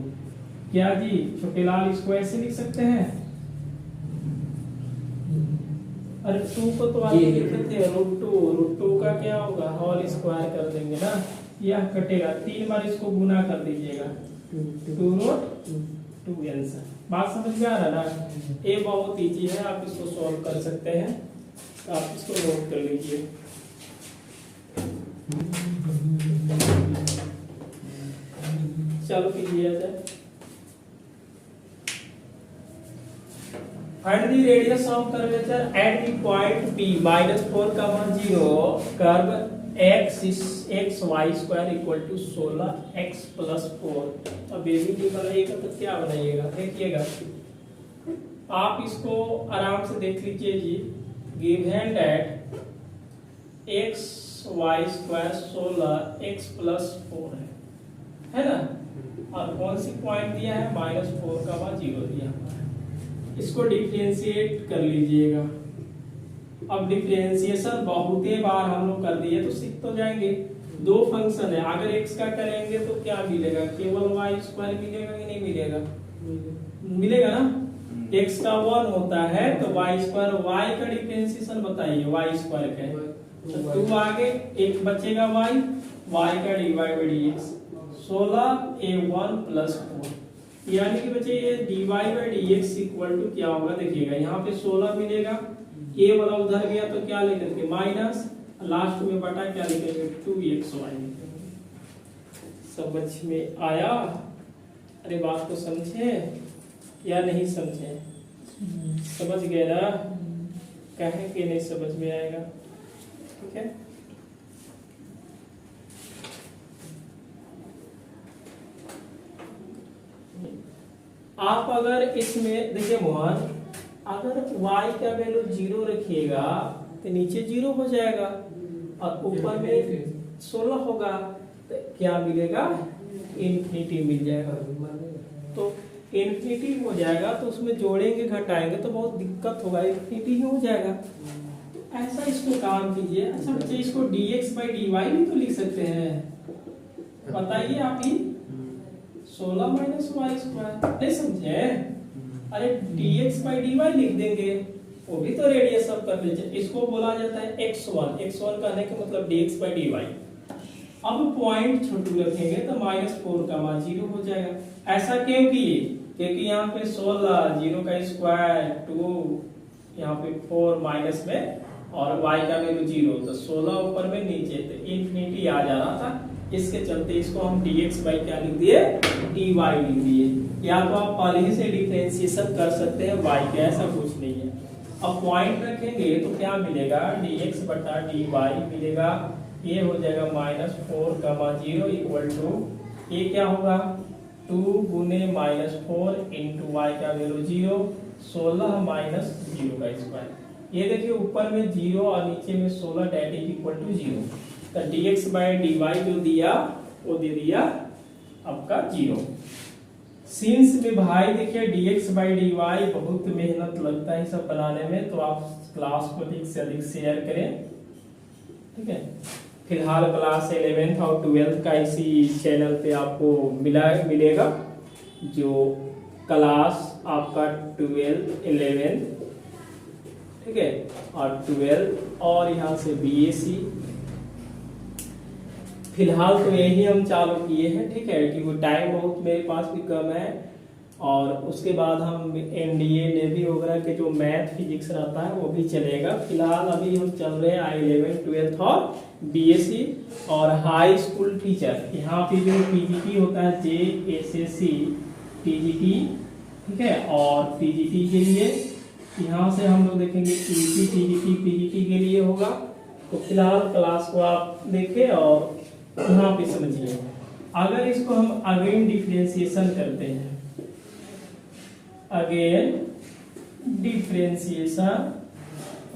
क्या जी छोटे लाल इसको ऐसे लिख सकते हैं, अरे 2 को तो आप लिखे थे √2 का क्या होगा, होल स्क्वायर कर देंगे ना, यह कटेगा, 3 बार इसको गुना कर दीजिएगा, 2√2 आंसर। बात समझ में आ रहा ना, ये बहुत इजी है, आप इसको सॉल्व कर सकते हैं, तो आप इसको नोट कर लीजिए। चलो कीजिए जाए, find the radius of curvature at the point P -4, 0 curve x y square equal to 16x + 4। अब ये भी बनाइएगा तो क्या बनाइएगा, देखिएगा आप इसको आराम से देख लीजिए जी। Given that x y square 16x + 4 है ना, और कौन सी पॉइंट दिया है, -4, 0 दिया हुआ है। इसको डिफरेंशिएट कर लीजिएगा। अब डिफरेंशिएशन बहुत ही बार हम लोग कर दिए तो सीख तो जाएंगे। दो फंक्शन है, अगर x का करेंगे तो क्या मिलेगा, केवल y स्क्वायर मिलेगा कि नहीं मिलेगा, मिलेगा ना। x का 1 होता है तो y स्क्वायर, y का डिफरेंशिएशन बताइए, y स्क्वायर का है तो 2 आगे एक बचेगा y का dy बाई dx 16a1 + 4, यानी कि बच्चे ये dy by dx equal to क्या होगा, देखिएगा यहाँ पे 16 मिलेगा, a वाला उधर गया तो क्या लिखेंगे माइनस, लास्ट में बटा क्या लिखेंगे 2xy लिखेंगे। समझ में आया, अरे बात को समझे या नहीं समझे, समझ गए ना, कहें कि नहीं समझ में आएगा, ठीक है। आप अगर इसमें देखिए मोहन, अगर y का वैल्यू 0 रखिएगा तो नीचे 0 हो जाएगा और ऊपर में 16 होगा तो क्या मिलेगा, इन्फिनिटी मिल जाएगा। तो इन्फिनिटी हो जाएगा तो उसमें जोड़ेंगे घटाएंगे तो बहुत दिक्कत होगा, इन्फिनिटी ही हो जाएगा। तो ऐसा इसको काम कीजिए। अच्छा बच्चे इसको dx बाई dy भी तो लिख सकते हैं, बताइए आप ही, 16 - y स्क्वायर, नहीं समझे, अरे dx बाई dy लिख देंगे, वो भी तो रेडियस ऑफ कर्वेचर, इसको बोला जाता है x1 कहने का मतलब dx बाई dy। अब पॉइंट छोटू रखेंगे तो -4, 0 हो जाएगा। ऐसा क्यों किए, क्योंकि यहाँ पे 16, 0 का स्क्वायर 2, यहाँ पे 4 माइनस में और y का वैल्यू 0, तो 16 ऊपर में नीचे तो इन्फिनिटी आ जा रहा था, इसके चलते इसको हम dx बाई क्या लिख दिए, dy लिख दिए। या तो आप पहले ही से डिफरेंशिएशन कर सकते हैं y का, ऐसा कुछ नहीं है। अब पॉइंट रखेंगे तो क्या मिलेगा, dx बटा dy मिलेगा, ये हो जाएगा -4, 0 इक्वल टू, ये क्या होगा 2 गुने -4 इंटू y का वैल्यू 0, 16 माइनस 0 का स्क्वायर। ये देखिए ऊपर में 0 और नीचे में 16, डेट इज इक्वल टू 0। तो dx बाई dy जो दिया वो दे दिया आपका 0। सिंस में भाई देखिए dx बाई dy बहुत मेहनत लगता है सब बनाने में, तो आप क्लास को अधिक से अधिक शेयर करें, ठीक है। फिलहाल क्लास 11th और 12th का इसी चैनल पे आपको मिलेगा, जो क्लास आपका 12th 11th, ठीक है, और 12 और यहाँ से BSc। फिलहाल तो यही हम चालू किए हैं, ठीक है, क्योंकि टाइम बहुत मेरे पास भी कम है। और उसके बाद हम NDA नेवी वगैरह के जो मैथ फिजिक्स रहता है वो भी चलेगा। फिलहाल अभी हम चल रहे हैं I11 12th और BSc और हाई स्कूल टीचर। यहाँ पे जो PGT होता है JSSC TGT, ठीक है, और PGT के लिए यहाँ से हम लोग देखेंगे TGT PGT के लिए होगा। तो फिलहाल क्लास को आप देखें और यहाँ पे समझिए। अगर इसको हम अगेन डिफरेंशिएशन करते हैं, again differentiation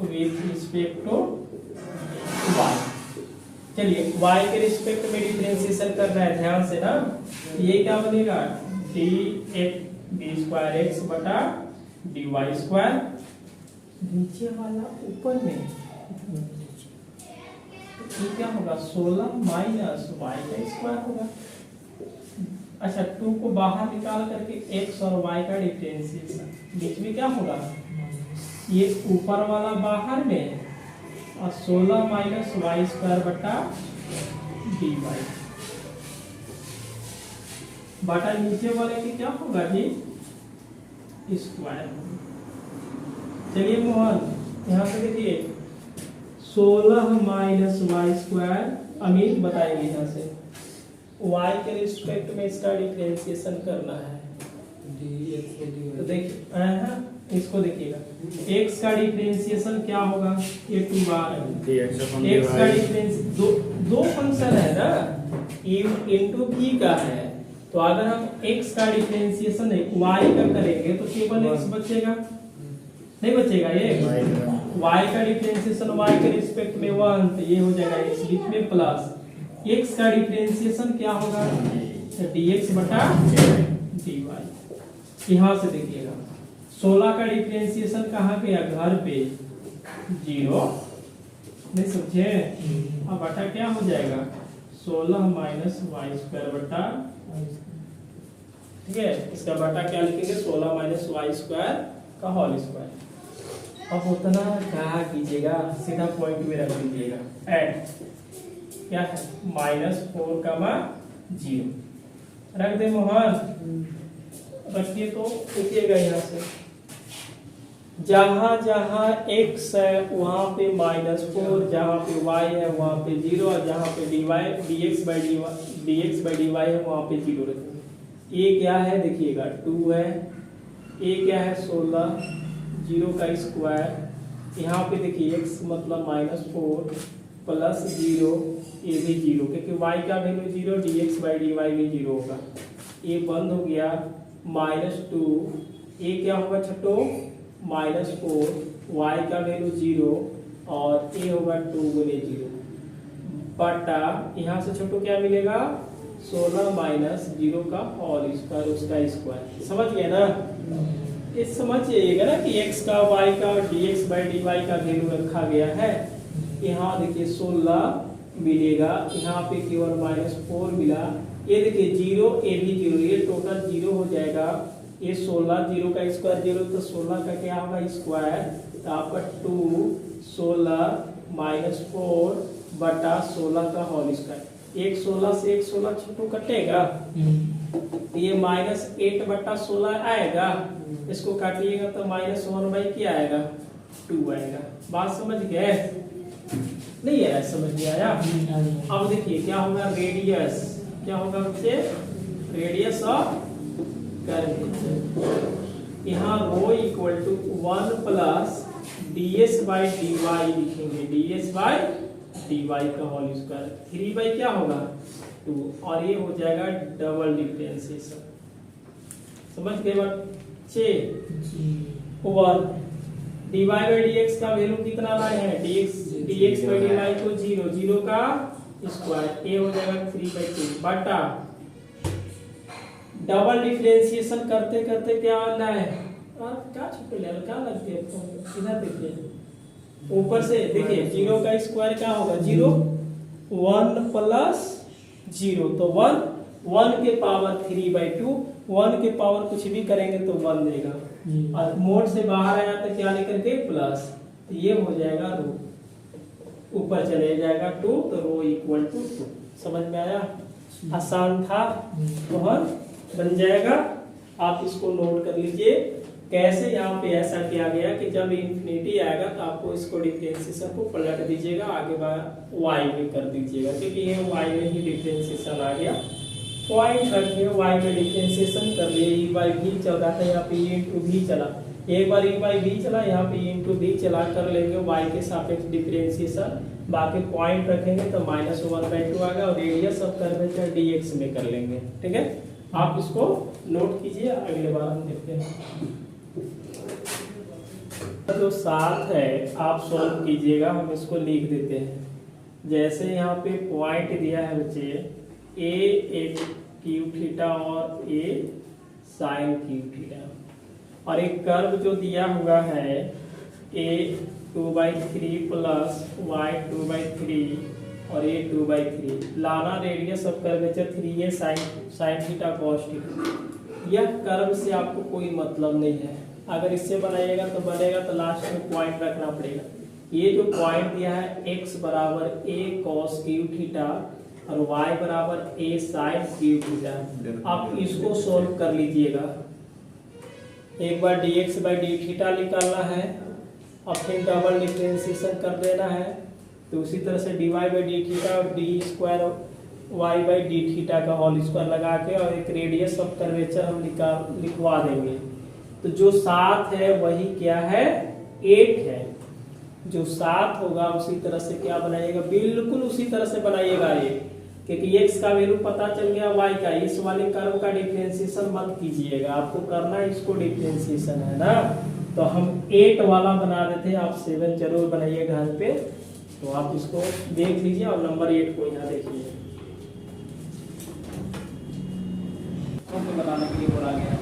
with respect to y। चलिए y के रिस्पेक्ट में डिफरेंशिएशन कर रहा है, ध्यान से ना। ये क्या बनेगा, d स्क्वायर x बटा dy स्क्वायर, नीचे वाला ऊपर में, ये क्या होगा 16 माइनस y का स्क्वायर होगा। अच्छा, 2 को बाहर निकाल करके x और y का डिफरेंशिएशन, बीच में क्या होगा, ये ऊपर वाला बाहर में और 16 माइनस y स्क्वायर बटा dy बटा नीचे वाले की क्या होगा जी, स्क्वायर। चलिए मोहन, यहाँ पे देखिए 16 माइनस वाई स्क्वायर, अमित बताएंगे यहाँ से y के रिस्पेक्ट में इसका डिफरेंशिएशन करना है। तो देखिए इसको देखिएगा, x का डिफरेंशिएशन क्या होगा, ये 2 बार है। x का डिफरेंशिएशन दो फंक्शन है ना, इनटू v का है। तो अगर हम x का डिफरेंशिएशन y का करेंगे तो केवल x बचेगा, नहीं बचेगा, ये y का डिफरेंशिएशन y के रिस्पेक्ट में 1, तो ये हो जाएगा इस बीच में प्लस x का डिफरेंशिएशन क्या होगा, dx बटा dy। यहाँ से देखिएगा 16 का डिफरेंशिएशन कहाँ पे, घर पे 0, नहीं समझे। अब बटा क्या हो जाएगा 16 माइनस वाई स्क्वायर बटा, ठीक है, इसका बटा क्या लिखेंगे 16 माइनस वाई स्क्वायर का होल स्क्वायर। अब उतना क्या कीजिएगा, सीधा पॉइंट में रख दीजिएगा। एड क्या है -4, 0 रख दे मोहन, रखिए। तो देखिएगा यहाँ से जहां जहां x है वहां पे -4, जहां पे y है वहां पे 0, और जहां पे dx by dy है वहां पे 0 रखेंगे। ये क्या है देखिएगा 2 है, ये क्या है 16, 0 का स्क्वायर, यहाँ पे देखिए x मतलब -4 प्लस 0, ये भी 0, क्योंकि y का वैल्यू 0, dx by dy भी 0 होगा। ये बंद हो गया, -2, ये क्या होगा छठो -4, y का वैल्यू 0 और ये होगा 2 गुने 0 बटा, यहाँ से छोटो क्या मिलेगा 16 माइनस 0 का होल स्क्वायर, उसका स्क्वायर। समझ गए ना, ये समझ जाइएगा ना कि x का y का dx by dy का वैल्यू रखा गया है। यहाँ देखिए 16 मिलेगा, यहाँ पे केवल -4 मिला, ये देखिए 0, ये भी 0, ये टोटल 0 हो जाएगा। ये 16, 0 का स्क्वायर 0, तो 16 का क्या होगा स्क्वायर, तो आपका 2 16 -4 बटा 16 का होल स्क्वायर। एक 16 से एक 16 छोटू कटेगा, ये -8 बटा 16 आएगा, इसको काटिएगा तो -1 क्या आएगा 2 आएगा। बात समझ गए, नहीं आया, समझ में आया। अब देखिए क्या होगा, रेडियस क्या होगा बच्चे, रेडियस ऑफ कर्वेचर। यहाँ rho equal to 1 plus ds by dy लिखेंगे, ds बाई dy का होल स्क्वायर, 3 बाई क्या होगा 2, और ये हो जाएगा डबल डिफरेंशिएशन। समझ गए बच्चे, 1 dy बाई dx का वैल्यू कितना लाए हैं, dx बाई dy को 0, 0 का स्क्वायर, ये हो जाएगा 3/2 बटा डबल डिफरेंशिएशन करते करते क्या आना है, क्या छुट्टी ले क्या लगती है, इधर देखिए ऊपर से देखिए 0 का स्क्वायर क्या होगा 0, 1 प्लस 0, तो 1 के पावर 3/2 1 के पावर कुछ भी करेंगे तो 1 देगा, और मोड से बाहर आया तो क्या लेकर के प्लस, तो ये हो जाएगा रो, ऊपर चले जाएगा 2, तो रो इक्वल टू 2। समझ में आया? आसान था, बहुत बन जाएगा। आप इसको नोट कर लीजिए कैसे यहाँ पे ऐसा किया गया कि जब इंफिनिटी आएगा तो आपको इसको डिफरेंशिएशन को पलट दीजिएगा, आगे y में कर दीजिएगा, क्योंकि ये y में ही डिफरेंशिएशन आ गया। पॉइंट रखिए, y में डिफरेंशिएशन कर लिए, e बाई भी चल रहा था, यहाँ पे e इंटू भी चला, एक बार e बाई भी चला, यहाँ पे e इंटू भी चला, कर लेंगे y के सापेक्ष डिफरेंशिएशन, बाकी पॉइंट रखेंगे तो -1/2 आएगा, और रेडियस ऑफ कर्वेचर dx में कर लेंगे। ठीक है, आप इसको नोट कीजिए, अगले बार हम देखते हैं। जो 7 है आप सॉल्व कीजिएगा, हम इसको लिख देते हैं। जैसे यहाँ पे पॉइंट दिया है बच्चे, a एक क्यूब थीटा और a साइन क्यूब थीटा, और एक कर्व जो दिया हुआ है a 2/3 प्लस y 2/3 और a 2/3, लाना radius of curvature 3a sine theta cos theta. यह कर्व से आपको कोई मतलब नहीं है, अगर इससे बनाइएगा तो बनेगा, तो लास्ट में पॉइंट रखना पड़ेगा। ये जो पॉइंट दिया है x बराबर a cos क्यूब थीटा और y बराबर a sin क्यूब थीटा, आप इसको सोल्व कर लीजिएगा। एक बार dx बाई डी थीटा निकालना है, और फिर डबल डिफरेंशिएशन कर देना है, तो उसी तरह से dy बाई डी थीटा और D square y by D theta का होल स्क्वायर लगा के, और एक रेडियस ऑफ कर्वेचर हम लिखवा देंगे। तो जो 7 है वही क्या है, 8 है। जो 7 होगा उसी तरह से क्या बनाइएगा, बिल्कुल उसी तरह से बनाइएगा ये, क्योंकि x का वैल्यू पता चल गया, y का, इस वाले कर्व का डिफरेंशिएशन मत कीजिएगा, आपको करना है इसको डिफरेंशिएशन, है ना। तो हम 8 वाला बना देते हैं, आप 7 जरूर बनाइए घर पे। तो आप इसको देख लीजिए, और नंबर 8 को यहाँ देखिए, बनाने के लिए बोला गया।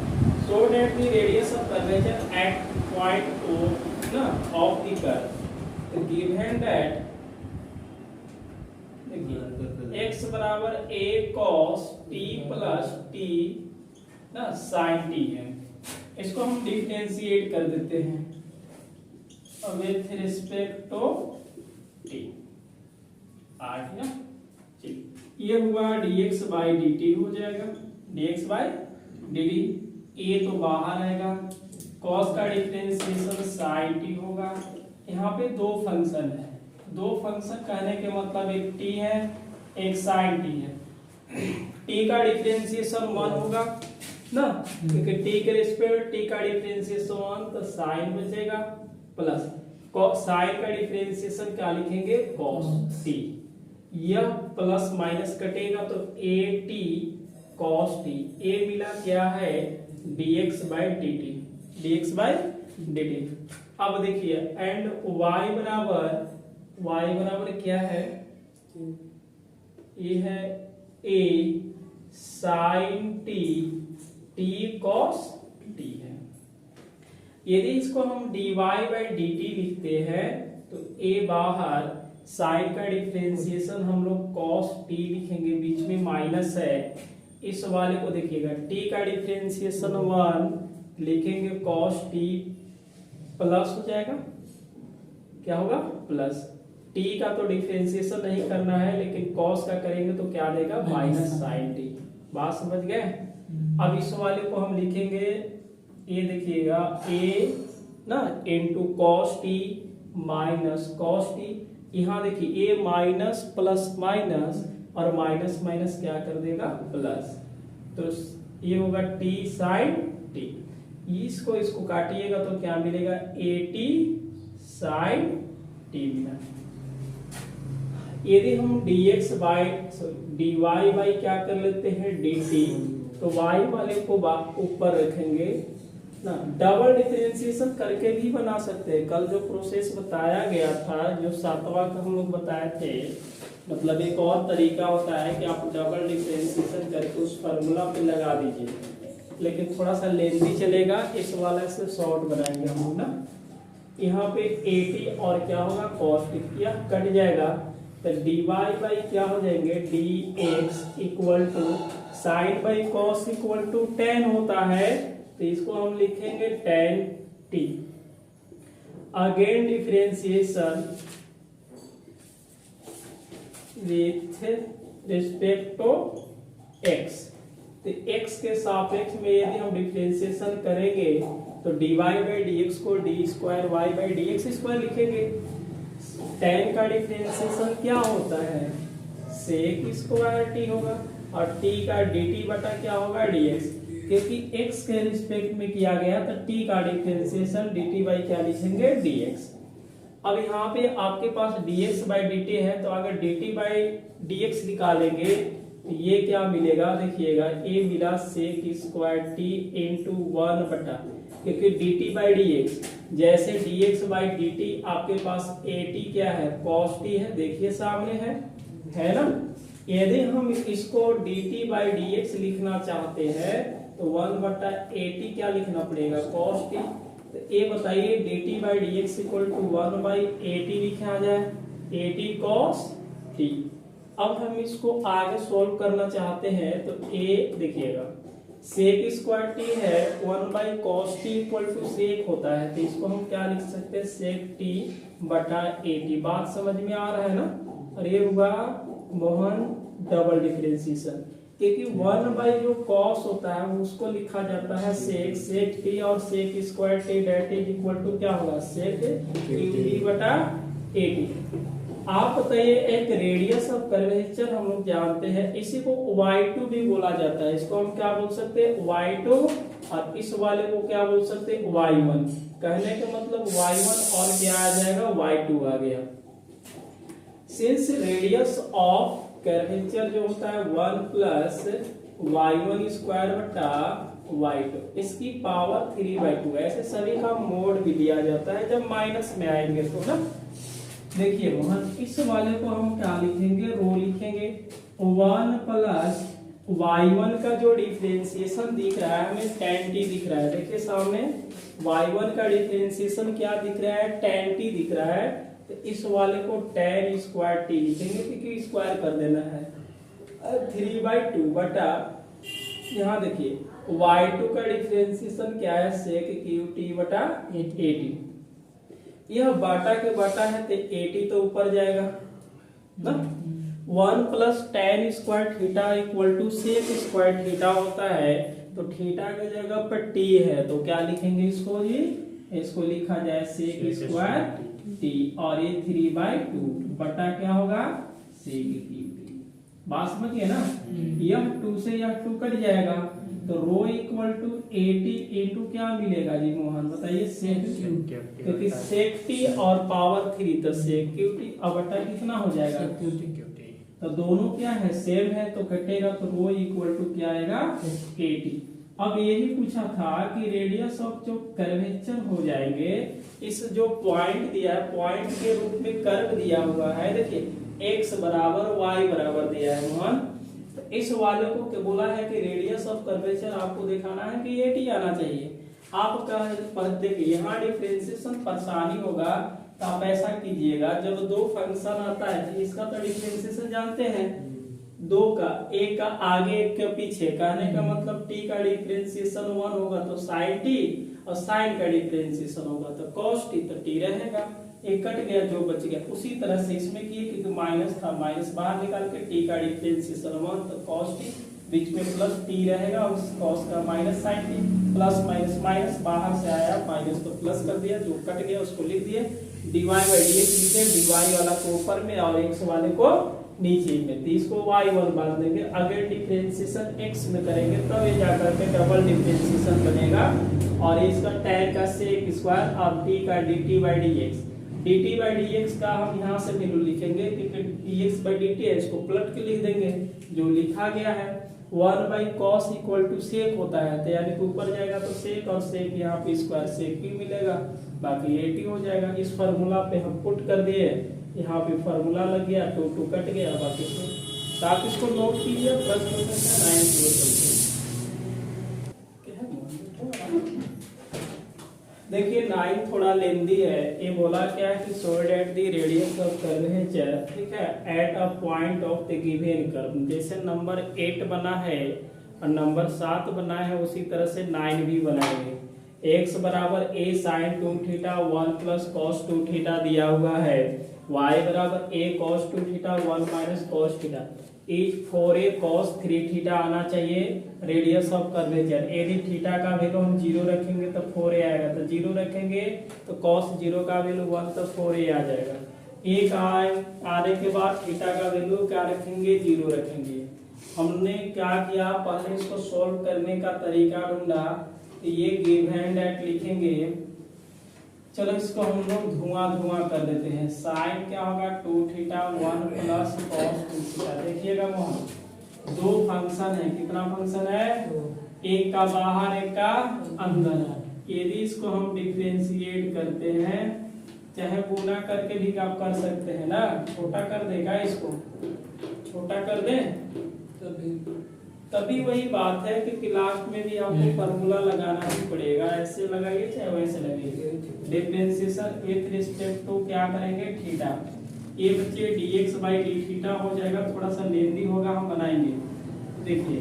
So that the radius of curvature at point O ना of the curve, given that x बराबर a cos t plus t ना sin t है, इसको हम डिफरेंशिएट कर देते हैं विथ रिस्पेक्ट टू t। आ गया, चलिए ये हुआ dx बाई dt हो जाएगा, dx बाई dt, a तो बाहर आएगा, cos का डिफरेंशिएशन sin t होगा। यहाँ पे दो फंक्शन है, दो फंक्शन कहने के मतलब एक t है एक sin t है। t का डिफरेंशिएशन 1 होगा ना, क्योंकि t के रिस्पेक्ट t का डिफरेंशिएशन 1, तो sin बचेगा, प्लस sin का डिफरेंशिएशन क्या लिखेंगे, cos t, यह प्लस माइनस कटेगा तो a t cos t, a मिला क्या है dx by dt, dx by dt। अब देखिए एंड y बराबर क्या है, ये है a sin t t cos t है। यदि इसको हम dy बाई dt लिखते हैं तो a बाहर, sin का डिफरेंशिएशन हम लोग cos t लिखेंगे, बीच में माइनस है, इस वाले को देखिएगा, t का डिफरेंशिएशन 1 लिखेंगे, cos t प्लस हो जाएगा, क्या होगा प्लस, t का तो डिफरेंशिएशन नहीं करना है, लेकिन cos का करेंगे तो क्या देगा माइनस sin t। बात समझ गए? अब इस वाले को हम लिखेंगे, ये देखिएगा a ना into cos t minus cos t, यहाँ देखिए a माइनस प्लस माइनस, और माइनस माइनस क्या कर देगा प्लस, तो ये होगा t sin t, इसको काटिएगा तो क्या मिलेगा at sin t मिला। यदि हम dx बाई dy बाई क्या कर लेते हैं dt, तो y वाले को ऊपर रखेंगे ना, डबल डिफरेंशिएशन करके भी बना सकते हैं। कल जो प्रोसेस बताया गया था, जो 7वां का हम लोग बताए थे, मतलब एक और तरीका होता है कि आप डबल डिफरेंशिएशन करके उस फार्मूला पे लगा दीजिए, लेकिन थोड़ा सा लेंथी चलेगा, इस वाले से शॉर्ट बनाएंगे हम लोग ना। यहाँ पे at और क्या होगा cos t, यह कट जाएगा, तो dy बाई क्या हो जाएंगे dx equal to sine by cos equal to tan होता है, तो इसको हम लिखेंगे tan t. Again differentiation with respect to x, तो x के सापेक्ष में यदि हम डिफरेंशिएशन करेंगे तो dy बाई डी एक्स को d square y by d x square लिखेंगे। tan का डिफरेंशिएशन क्या होता है, सेक स्क्वायर टी होगा, और t का dt बटा क्या होगा dx, क्योंकि x के रिस्पेक्ट में किया गया तो t का डिफरेंशिएशन dt बाई क्या लिखेंगे dx। अब यहाँ पे आपके पास dx बाई dt है, तो अगर dt बाई dx निकालेंगे तो ये क्या मिलेगा, देखिएगा a मिला सेक स्क्वायर टी इंटू 1 बटा, क्योंकि dt बाई dx, जैसे dx बाई dt आपके पास at क्या है, cos t है, देखिए सामने है ना। यदि हम इसको dt बाई dx लिखना चाहते हैं तो 1 बटा at क्या लिखना पड़ेगा, cos t। तो ये बताइए dt by dx equal to 1 by at लिखा जाए, at cos t। अब हम इसको आगे सोल्व करना चाहते हैं तो a देखिएगा सेक स्क्वायर टी है, 1 by cos t equal to sec होता है, तो इसको हम क्या लिख सकते हैं, सेक टी बटा एटी। बात समझ में आ रहा है ना। और ये हुआ मोहन डबल डिफरेंशिएशन, क्योंकि 1 बाई जो कॉस होता है उसको लिखा जाता है सेक टी, और sec square T date is equal to क्या होगा, सेक टी बटा एटी। आप बताइए एक रेडियस ऑफ कर्वेचर हम लोग जानते हैं, इसी को y2 भी बोला जाता है, इसको हम क्या बोल सकते हैं y2, और इस वाले को क्या बोल सकते हैं y1। कहने का मतलब y1 और क्या आ जाएगा, y2 आ गया। सिंस रेडियस ऑफ कर्वेचर जो होता है 1 प्लस y1 स्क्वायर बटा y2, इसकी पावर 3/2, ऐसे सभी का मोड भी दिया जाता है जब माइनस में आएंगे तो ना। देखिए मोहन इस वाले को हम क्या लिखेंगे, रो लिखेंगे 1 प्लस y1 का जो डिफरेंशिएशन दिख रहा है हमें tan t दिख रहा है, देखिए सामने y1 का डिफरेंशिएशन क्या दिख रहा है, tan t दिख रहा है, तो इस वाले को tan स्क्वायर t लिखेंगे, क्योंकि स्क्वायर कर देना है 3/2 बटा, यहाँ देखिए y2 का डिफरेंशिएशन क्या है, sec q t बटा 80। यह बाटा के बाटा है तो 80 तो ऊपर जाएगा ना। 1 plus tan square theta equal to sec square theta होता है, तो थीटा की जगह पर t है तो क्या लिखेंगे इसको जी, इसको लिखा जाए सेक स्क्वायर t, और ये 3/2 बटा क्या होगा, सेक q। बात समझिए ना। यह 2 से यह 2 कट जाएगा, तो रो इक्वल टू 80 इंटू क्या मिलेगा जी मोहन बताइए, सेक q, क्योंकि सेक टी और पावर 3 तो सेक क्यू टी, अब बटा कितना हो जाएगा, तो दोनों क्या है सेम है तो कटेगा, तो रो इक्वल टू क्या आएगा 80। अब यही पूछा था कि रेडियस ऑफ जो कर्वेचर हो जाएंगे, इस जो पॉइंट दिया है पॉइंट के रूप में कर्व दिया हुआ है, देखिए x बराबर y बराबर दिया है मोहन, इस वाले को क्या बोला है कि रेडियस ऑफ कर्वेचर आपको दिखाना है कि 80 आना चाहिए। आप देखिए यहाँ डिफरेंशिएशन परेशानी होगा, तो आप ऐसा कीजिएगा, जब दो फंक्शन आता है इसका तो डिफरेंशिएशन जानते हैं, दो का, एक का आगे एक के पीछे, कहने का मतलब t का डिफरेंशिएशन 1 होगा तो sin t, और sin का डिफरेंशिएशन होगा तो cos t, तो t रहेगा, एक कट गया जो बच गया। उसी तरह से इसमें किए, क्योंकि माइनस था, माइनस बाहर निकाल के t का डिफरेंशिएशन 1 तो cos t, बीच में प्लस t रहेगा, और cos का minus sin t, plus minus minus बाहर से आया माइनस तो प्लस कर दिया, जो कट गया उसको लिख दिए, dy बाई dx लिखे, dy वाला को ऊपर में और x वाले को नीचे में, तो इसको y1 बांध देंगे। अगर डिफरेंशिएशन x में करेंगे तब ये जाकर के डबल डिफरेंशिएशन बनेगा, और इसका tan का सेक स्क्वायर, अब t का dt बाई dx का हम यहाँ से वैल्यू लिखेंगे, क्योंकि dx बाई dt है, इसको पलट के लिख देंगे जो लिखा गया है। 1 by cos equal to sec होता है, तो यानी कि ऊपर जाएगा तो सेक, और सेक यहाँ पे स्क्वायर सेक भी मिलेगा, बाकी 80 हो जाएगा। इस फार्मूला पे हम पुट कर दिए, यहाँ पे फार्मूला लग गया, 2 कट गया, बाकी तो आप इसको नोट कीजिए, प्रश्न संख्या 9 चलते। देखिए 9 थोड़ा लेंदी है। ये बोला क्या है कि so that the radius of curvature, ठीक है, at a point of the given curve. जैसे नंबर 8 बना है और नंबर 7 बना है, उसी तरह से 9 भी बनाएंगे। x बराबर a sin 2 theta 1 plus cos 2 theta दिया हुआ है, y बराबर a cos 2 theta 1 minus cos theta, is 4a cos 3 theta आना चाहिए रेडियस ऑफ कर्वेचर। यदि थीटा का वैल्यू हम 0 रखेंगे तो 4a आएगा, तो 0 रखेंगे तो cos 0 का वैल्यू 1 तो 4a आ जाएगा। एक आने के बाद थीटा का वैल्यू क्या रखेंगे, 0 रखेंगे। हमने क्या किया, पहले इसको सॉल्व करने का तरीका ढूंढा, तो ये गिवन दैट लिखेंगे। चलो इसको हम लोग धुआं कर देते हैं। साइन क्या होगा 2 थीटा 1 प्लस cos 2 थीटा। देखिएगा मोहन, दो फंक्शन है, कितना फंक्शन है, एक का बाहर एक का अंदर है। यदि इसको हम डिफरेंशिएट करते हैं, चाहे गुना करके भी आप कर सकते हैं ना, छोटा कर देगा, इसको छोटा कर दे तभी वही बात है कि लास्ट में भी आपको फार्मूला लगाना ही पड़ेगा। ऐसे लगाइए चाहे वैसे लगाइए। डिफरेंशिएशन विद रिस्पेक्ट टू क्या करेंगे, थीटा। ये बच्चे dx बाई डी थीटा हो जाएगा, थोड़ा सा लेंदी होगा, हम बनाएंगे। देखिए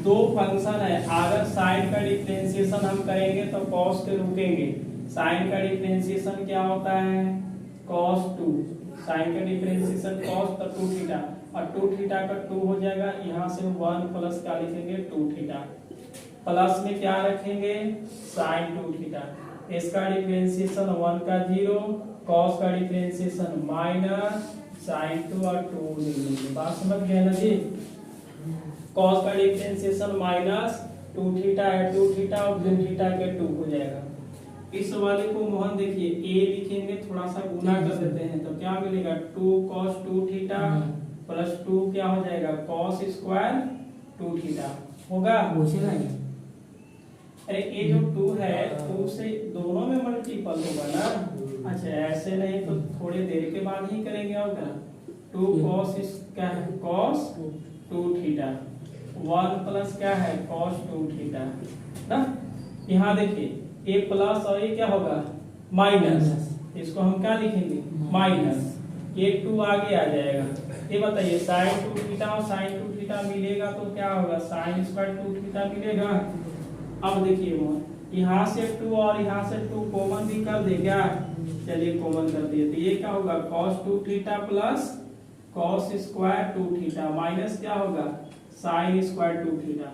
दो फंक्शन है, अगर साइन का डिफरेंशिएशन हम करेंगे तो cos पे रुकेंगे। साइन का डिफरेंशिएशन क्या होता है, cos 2। साइन का डिफरेंशिएशन cos तो 2 थीटा, और 2 थीटा का 2 हो जाएगा, यहाँ से 1 प्लस क्या लिखेंगे 2 थीटा, प्लस में क्या रखेंगे sin 2 थीटा। इसका डिफरेंशिएशन 1 का 0, cos का डिफरेंशिएशन माइनस sin 2 और 2 लिखेंगे। बात समझ गए ना जी। cos का डिफरेंशिएशन माइनस 2 थीटा है, 2 थीटा और 2 थीटा के 2 हो जाएगा। इस वाले को मोहन देखिए a लिखेंगे, थोड़ा सा गुना कर देते हैं तो क्या मिलेगा 2 cos 2 थीटा प्लस 2 क्या हो जाएगा cos स्क्वायर 2 थीटा होगा। अरे ये जो 2 है 2 से दोनों में मल्टीपल होगा ना। अच्छा ऐसे नहीं तो थोड़ी देर के बाद ही करेंगे, होगा 2 cos क्या है cos 2 थीटा 1 प्लस क्या है cos 2 थीटा ना। यहाँ देखिए ये प्लस और ये क्या होगा माइनस, इसको हम क्या लिखेंगे माइनस, ये 2 आगे आ जाएगा। ये बताइए sin 2 थीटा और sin 2 थीटा मिलेगा तो क्या होगा sin स्क्वायर 2 थीटा मिलेगा। अब देखिए वो यहाँ से 2 और यहाँ से 2 कॉमन भी कर दे क्या, चलिए कॉमन कर दिए तो ये क्या होगा cos 2 theta plus cos square 2 theta minus क्या होगा sin स्क्वायर 2 थीटा।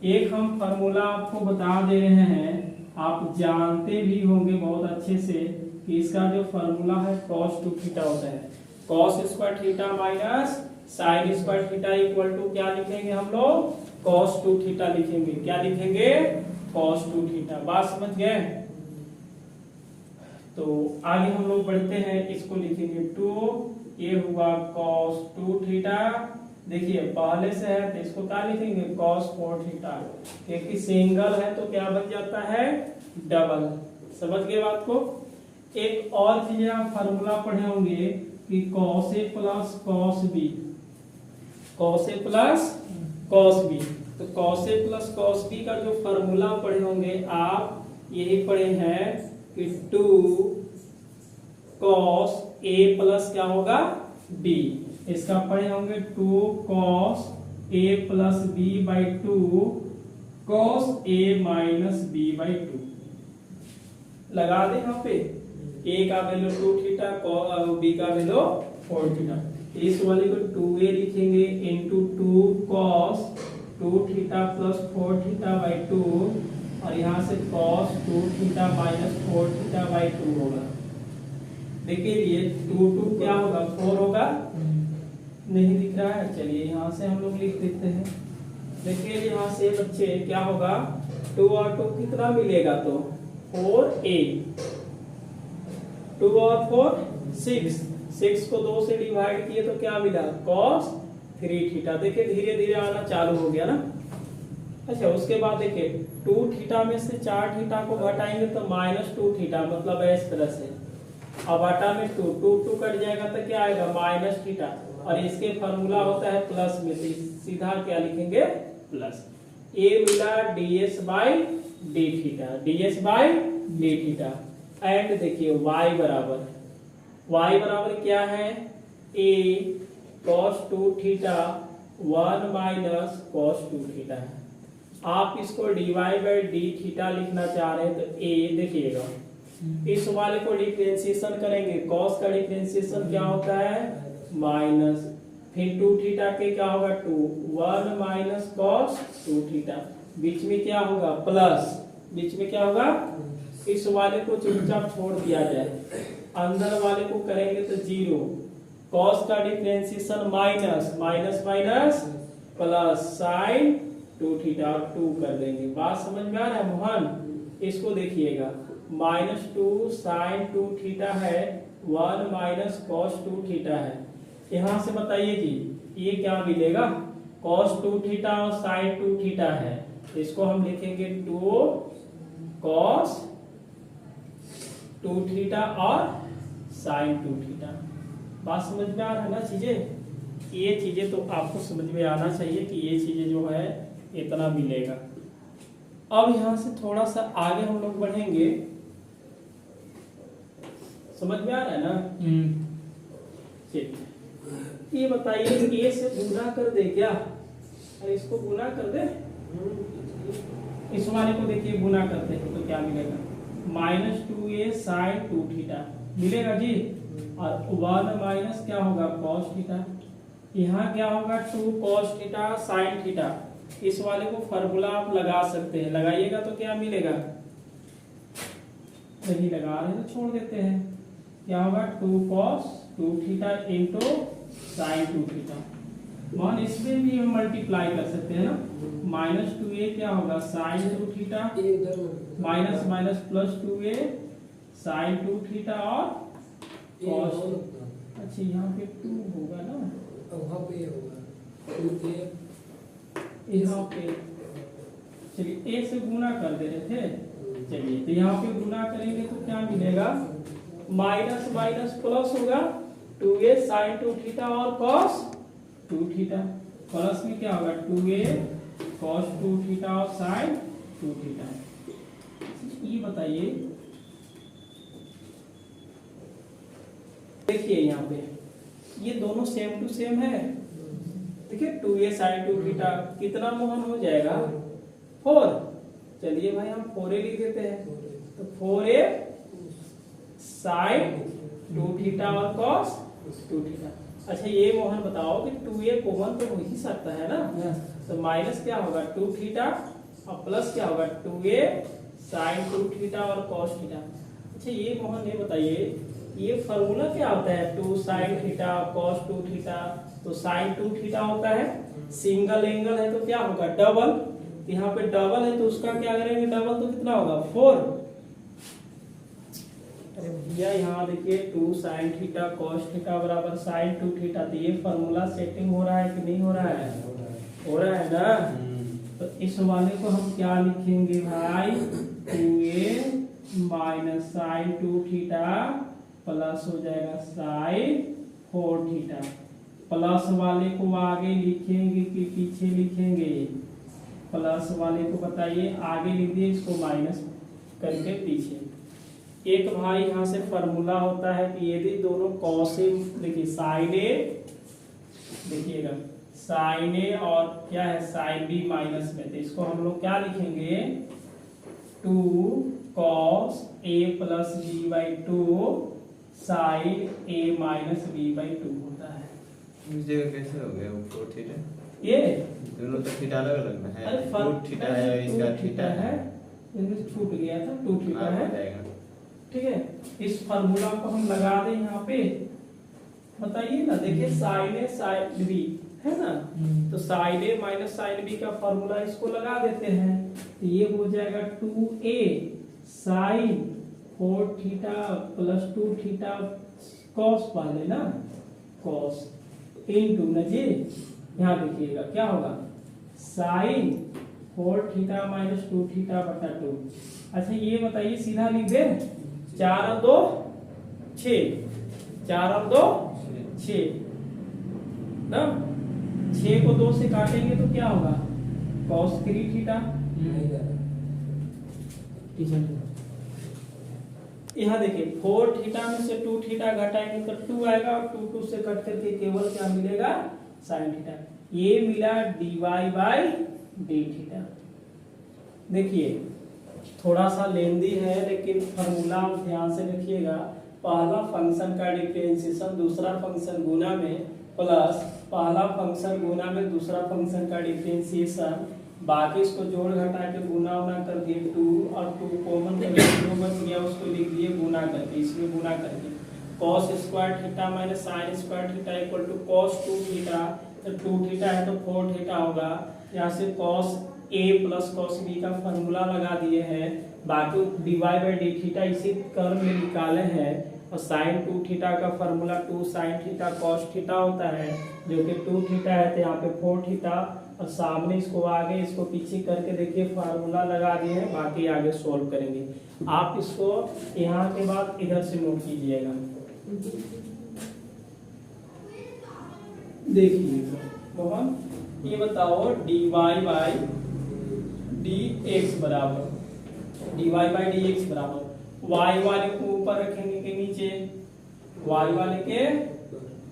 एक हम फार्मूला आपको बता दे रहे हैं, आप जानते भी होंगे बहुत अच्छे से कि इसका जो फार्मूला है cos 2 थीटा होता है, cos square theta minus sin square theta equal to क्या लिखेंगे हम लोग cos 2 थीटा लिखेंगे। क्या लिखेंगे cos 2 थीटा। बात समझ गए। तो आगे हम लोग बढ़ते हैं, इसको लिखेंगे 2, ये हुआ cos 2 थीटा। देखिए पहले से है तो इसको क्या लिखेंगे cos 4 थीटा, क्योंकि सिंगल है तो क्या बन जाता है डबल। समझ गए बात को। एक और चीज आप फार्मूला पढ़े होंगे कि cos a plus cos b, cos a plus cos b। तो cos a plus cos b का जो फार्मूला पढ़े होंगे आप, यही पढ़े हैं कि 2 cos a प्लस क्या होगा b। इसका पढ़े होंगे 2 cos a plus b by 2 cos a minus b by 2। लगा दे यहाँ पे, a का वैल्यू 2 थीटा, b का वैल्यू 4 थीटा। इस वाले को 2a लिखेंगे into 2 cos 2 theta plus 4 theta by 2, और यहाँ से cos 2 theta minus 4 theta by 2 होगा। देखिए ये 2 2 क्या होगा 4 होगा, नहीं दिख रहा है, चलिए यहाँ से हम लोग लिख देते हैं। देखिए यहाँ से बच्चे क्या होगा 2 और 2 कितना मिलेगा तो 4a, 2 और 4 6, 6 को 2 से डिवाइड किए तो क्या मिला cos 3 थीटा। देखिए धीरे धीरे आना चालू हो गया ना। अच्छा उसके बाद देखिए 2 थीटा में से 4 थीटा को घटाएंगे तो माइनस 2 थीटा, मतलब है इस तरह से। अब आटा में 2 2 कट जाएगा तो क्या आएगा माइनस थीटा, और इसके फार्मूला होता है प्लस में, तो सीधा क्या लिखेंगे प्लस। ए मिला ds by D theta, ds by D theta. And देखिए y बराबर क्या है, a cos 2 theta 1 minus cos 2 theta है। आप इसको dy बाई डी थीटा लिखना चाह रहे हैं तो a देखिएगा, इस वाले को डिफरेंशिएशन करेंगे, cos का डिफरेंशिएशन क्या होता है माइनस, फिर 2 थीटा के क्या होगा 2, 1 माइनस cos 2 थीटा, बीच में क्या होगा प्लस, बीच में क्या होगा, इस वाले को चुपचाप छोड़ दिया जाए, अंदर वाले को करेंगे तो 0, cos का differentiation minus minus minus plus sign 2 theta और 2 कर देंगे। बात समझ में आ रहा है मोहन? इसको देखिएगा, -2 साइन 2 थीटा है, 1 माइनस cos 2 थीटा है। यहाँ से बताइए जी ये क्या मिलेगा, cos 2 थीटा और साइन 2 थीटा है, इसको हम लिखेंगे 2 cos 2 थीटा और साइन 2 थीटा। बात समझ में आ रहा है ना चीजें? ये चीजें तो आपको समझ में आना चाहिए कि ये चीजें जो है इतना मिलेगा। अब यहां से थोड़ा सा आगे हम लोग बढ़ेंगे, समझ में आ रहा है ना? चलिए ये बताइए, ए से गुना कर दे क्या, अरे इसको गुना कर दे, इस वाले को देखिए गुना करते हैं तो क्या मिलेगा, -2a साइन 2 थीटा मिलेगा जी, और 1 माइनस क्या होगा cos थीटा, यहाँ क्या होगा 2 cos थीटा साइन थीटा। इस वाले को फॉर्मूला आप लगा सकते हैं, लगाइएगा तो क्या मिलेगा, नहीं लगा रहे तो छोड़ देते हैं, क्या होगा 2 cos 2 theta into sine 2 theta. मान इसमें भी हम मल्टीप्लाई कर सकते हैं ना, -2a क्या होगा sine 2 theta minus minus plus 2a sine 2 theta और cos। अच्छा यहाँ पे 2 होगा ना, वहाँ पे होगा यहाँ पे, चलिए a से गुना कर दे रहे थे, चलिए तो यहाँ पे गुना करेंगे तो क्या मिलेगा, माइनस माइनस प्लस होगा 2a साइन 2 थीटा और cos 2 थीटा, प्लस में क्या होगा 2a cos 2 थीटा और साइन 2 थीटा। ये बताइए, देखिए यहाँ पे ये दोनों सेम टू सेम है, देखिए 2a साइन 2 थीटा कितना मोहन हो जाएगा 4, चलिए भाई हम 4a लिख देते हैं, तो 4a साइन 2 थीटा और cos 2 थीटा। अच्छा ये मोहन बताओ कि 2a कॉमन तो हो ही सकता है ना, तो माइनस क्या होगा 2 थीटा और प्लस क्या होगा 2a साइन 2 थीटा और cos थीटा। अच्छा ये मोहन ये बताइए, ये फॉर्मूला क्या होता है 2 साइन थीटा cos 2 थीटा, तो साइन 2 थीटा होता है, सिंगल एंगल है तो क्या होगा डबल, यहाँ पे डबल है तो उसका क्या करेंगे डबल, तो कितना होगा 4। अरे भैया यहाँ देखिए 2 साइन थीटा cos थीटा बराबर साइन 2 थीटा, तो ये फॉर्मूला सेटिंग हो रहा है कि नहीं हो रहा है, हो रहा है ना। तो इस वाले को हम क्या लिखेंगे भाई, 2a minus sign 2 theta plus हो जाएगा साइन 4 थीटा, प्लस वाले को आगे लिखेंगे कि पीछे लिखेंगे, प्लस वाले को बताइए आगे लिख दिए, इसको माइनस करके पीछे। एक भाई यहाँ से फॉर्मूला होता है कि यदि दोनों कॉसिन, देखिए साइन ए, देखिएगा साइन ए और क्या है साइन बी माइनस में, तो इसको हम लोग क्या लिखेंगे 2 cos a plus b by 2 sine a minus b by 2 होता है। इस जगह कैसे हो गया वो 4 थीटा, ये दोनों तो थीटा अलग अलग में है, अरे 2 थीटा है इसका थीटा है, इनमें छूट गया था 2 थीटा है, जाएगा ठीक है। इस फार्मूला को हम लगा दें यहाँ पे, बताइए ना, देखिए साइन ए साइन बी है ना, तो sine A minus sine B का फार्मूला इसको लगा देते हैं, तो ये हो जाएगा 2a sine 4 theta plus 2 theta cos वाले ना cos इनटू ना जी, यहाँ देखिएगा क्या होगा साइन 4 थीटा माइनस 2 थीटा बटा 2। अच्छा ये बताइए सीधा लिख दे, 4 और 2 6, 4 और 2 6 ना, 6 को 2 से काटेंगे तो क्या होगा cos 3 थीटा, यहाँ देखिए 4 थीटा में से 2 थीटा घटाएंगे तो 2 आएगा और 2 से कट करके केवल क्या मिलेगा साइन थीटा। ये मिला dy बाई डी थीटा। देखिए थोड़ा सा लेंदी है लेकिन फॉर्मूला ध्यान से रखिएगा। पहला फंक्शन का डिफरेंशिएशन दूसरा फंक्शन गुना में प्लस पहला फंक्शन गुना में दूसरा फंक्शन का डिफरेंशिएशन, बाकी इसको जोड़ घटा के गुना उना कर दिए 2 और 2 कॉमन कर जो बच गया उसको लिख दिए गुना करके, इसमें गुना करके cos square theta minus sin square theta equal to cos 2 theta. तो 2 थीटा है तो 4 थीटा होगा। यहाँ से cos a plus cos b का फॉर्मूला लगा दिए हैं। बाकी dy बाई डी थीटा इसी कर्म में निकाले हैं और sin 2 थीटा का formula 2 sin theta cos theta होता है जो कि 2 थीटा है तो यहाँ पे 4 थीटा और सामने इसको आगे इसको पीछे करके देखिए फार्मूला लगा दिए हैं। बाकी आगे सोल्व करेंगे। आप इसको यहाँ के बाद इधर से नोट कीजिएगा। देखिए मोहन ये बताओ dy बाई डी एक्स बराबर dy बाई डी एक्स बराबर y वाले को ऊपर रखेंगे के नीचे, y वाले के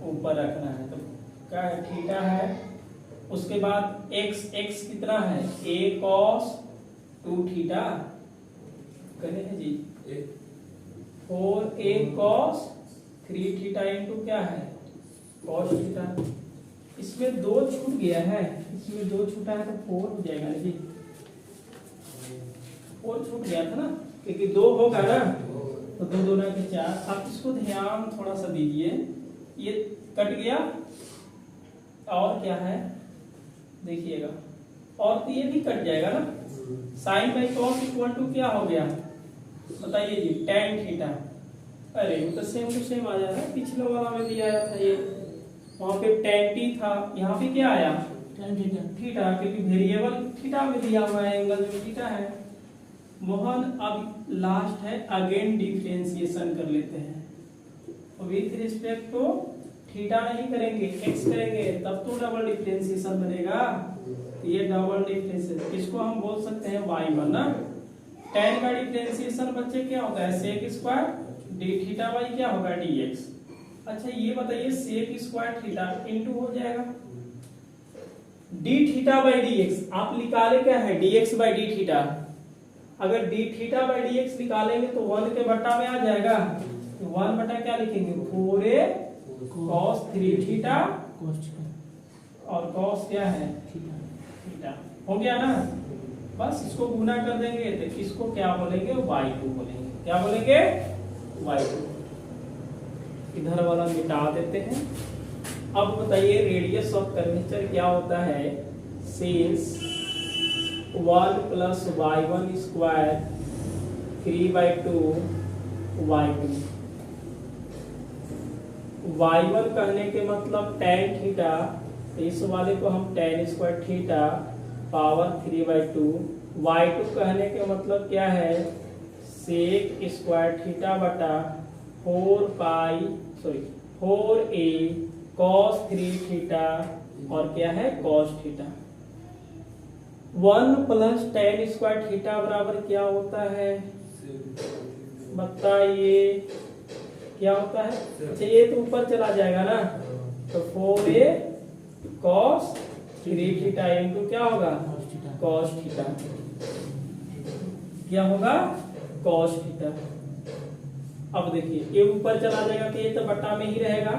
ऊपर रखना है तो क्या है थीटा है। उसके बाद x कितना है a cos 2 थीटा कहने हैं जी 4a cos 3 थीटा इंटू क्या है cos थीटा। इसमें 2 छूट गया है, इसमें 2 छूटा है तो 4 हो जाएगा ना जी। 4 छूट गया था ना क्योंकि 2 होगा ना तो 2 दूना के 4। आप इसको ध्यान थोड़ा सा दीजिए, ये कट गया और क्या है देखिएगा और तो ये भी कट जाएगा ना। Sine by cos equal to क्या हो गया बताइए जी tan थीटा। अरे वो तो सेम टू सेम आ जा रहा है, पिछले वाला में भी आया था ये, वहां पे tan t था, यहाँ पे क्या आया tan थीटा क्योंकि वेरिएबल थीटा में दिया हुआ है, एंगल जो थीटा है। मोहन अब लास्ट है अगेन डिफरेंशिएशन कर लेते हैं विथ रिस्पेक्ट टू थीटा नहीं करेंगे x करेंगे तब तो डबल डिफरेंशिएशन बनेगा। ये डबल डिफरेंशिएशन इसको हम बोल सकते हैं y1 ना। tan का डिफरेंशिएशन बच्चे क्या होता है sec square d theta by क्या होगा dx। अच्छा ये बताइए sec स्क्वायर थीटा इनटू हो जाएगा d थीटा बाई dx। आप निकाले क्या है dx बाई d थीटा। अगर d थीटा बाई dx निकालेंगे तो 1 के बट्टा में आ जाएगा तो 1 बटा क्या लिखेंगे 4a cos 3 थीटा और cos क्या है थीटा हो गया ना। बस इसको गुना कर देंगे तो इसको क्या बोलेंगे y2 बोलेंगे। क्या बोलेंगे y2। इधर वाला मिटा देते हैं। अब बताइए रेडियस ऑफ कर्वेचर क्या होता है। Since 1 plus y1 square 3/2 y2। y1 कहने के मतलब tan थीटा, इस वाले को हम tan square theta power 3/2। y2 कहने के मतलब क्या है sec स्क्वायर थीटा बटा 4a cos 3 थीटा और क्या है cos theta. 1 plus tan square theta बराबर क्या होता है बताइए क्या होता है। अच्छा ये तो ऊपर चला जाएगा ना तो 4a cos 3 थीटा इंटू क्या होगा cos थीटा। क्या होगा cos थीटा। अब देखिए ये ऊपर चला जाएगा तो ये तो बट्टा में ही रहेगा।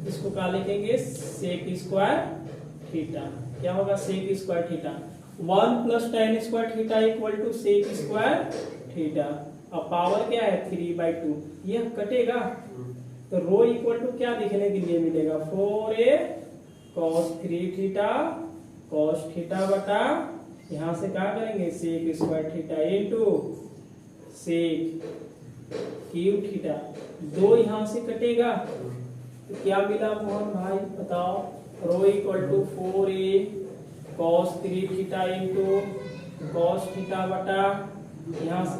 इसको क्या लिखेंगे sec स्क्वायर थीटा। क्या होगा sec square theta. 1 plus tan square theta equal to sec square theta. अब पावर क्या है 3/2। यह कटेगा तो रो इक्वल टू क्या दिखने के लिए मिलेगा 4a cos 3 theta cos theta बटा यहाँ से क्या करेंगे sec square theta into sec cube theta. 2 यहाँ से कटेगा तो क्या मिला मोहन भाई बताओ। Rho equal to 4a cos 3 theta into cos theta बटा यहाँ से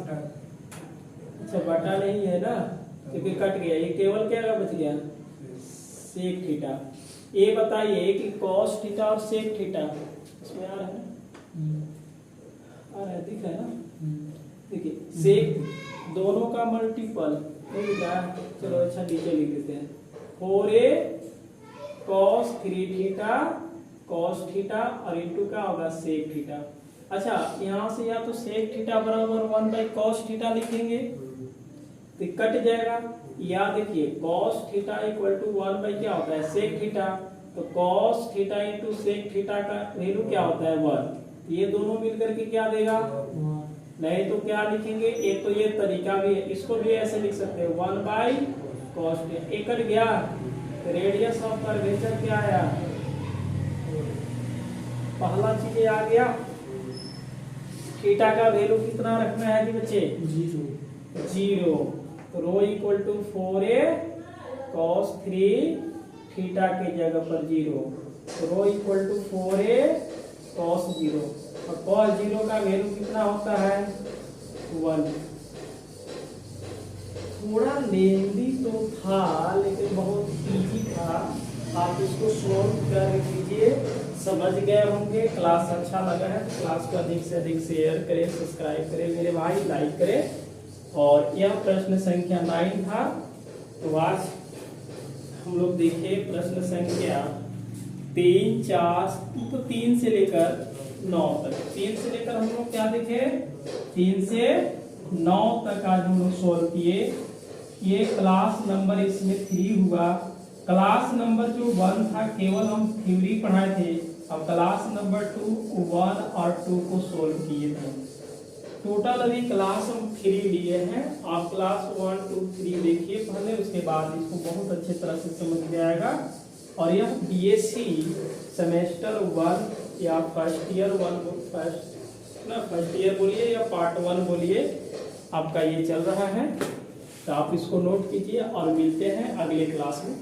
अच्छा बटा नहीं है ना क्योंकि कट गया, ये केवल क्या बच गया sec थीटा। ये बताइए कि cos थीटा और sec थीटा इसमें आ रहा है ना, आ रहा है दिख रहा है ना। देखिए sec दोनों का मल्टीपल नहीं लिखा है, चलो अच्छा नीचे लिख देते हैं 4a cos 3 theta cos theta और इनटू क्या होगा sec थीटा। अच्छा यहाँ से या तो sec थीटा बराबर 1/cos थीटा लिखेंगे तो कट जाएगा, या देखिए cos थीटा इक्वल टू 1 क्या होता है sec थीटा, तो cos theta into sec theta का वैल्यू क्या होता है 1, ये दोनों मिलकर के क्या देगा, नहीं तो क्या लिखेंगे, एक तो ये तरीका भी है, इसको भी ऐसे लिख सकते हैं 1/cos थीटा, एक कट गया, रेडियस ऑफ कर्वेचर क्या आया, पहला चीज आ गया, थीटा का वैल्यू कितना रखना है जी बच्चे, 0, तो rho equal to 4a cos 3 theta के जगह पर 0, तो rho equal to 4a cos 0, और cos 0 का वैल्यू कितना होता है 1। थोड़ा लेंदी तो था लेकिन बहुत इजी था, आप इसको सोल्व कर लीजिए, समझ गए होंगे। क्लास अच्छा लगा है क्लास को अधिक से अधिक शेयर करें, सब्सक्राइब करें मेरे भाई, लाइक करें। और यह प्रश्न संख्या 9 था, तो आज हम लोग देखे प्रश्न संख्या 3, 4 तो 3 से लेकर 9 तक, 3 से लेकर हम लोग क्या देखे 3 से 9 तक आज हम लोग सोल्व किए। ये क्लास नंबर इसमें 3 हुआ, क्लास नंबर जो 1 था केवल हम थ्योरी पढ़ाए थे, अब क्लास नंबर 2 1 और 2 को सोल्व किए थे। टोटल अभी क्लास हम 3 लिए हैं, आप क्लास 1 2 3 देखिए पहले, उसके बाद इसको बहुत अच्छे तरह से समझ में आएगा। और यह बीएससी सेमेस्टर 1 या फर्स्ट ईयर 1 फर्स्ट ईयर बोलिए या पार्ट 1 बोलिए, आपका ये चल रहा है, तो आप इसको नोट कीजिए और मिलते हैं अगले क्लास में।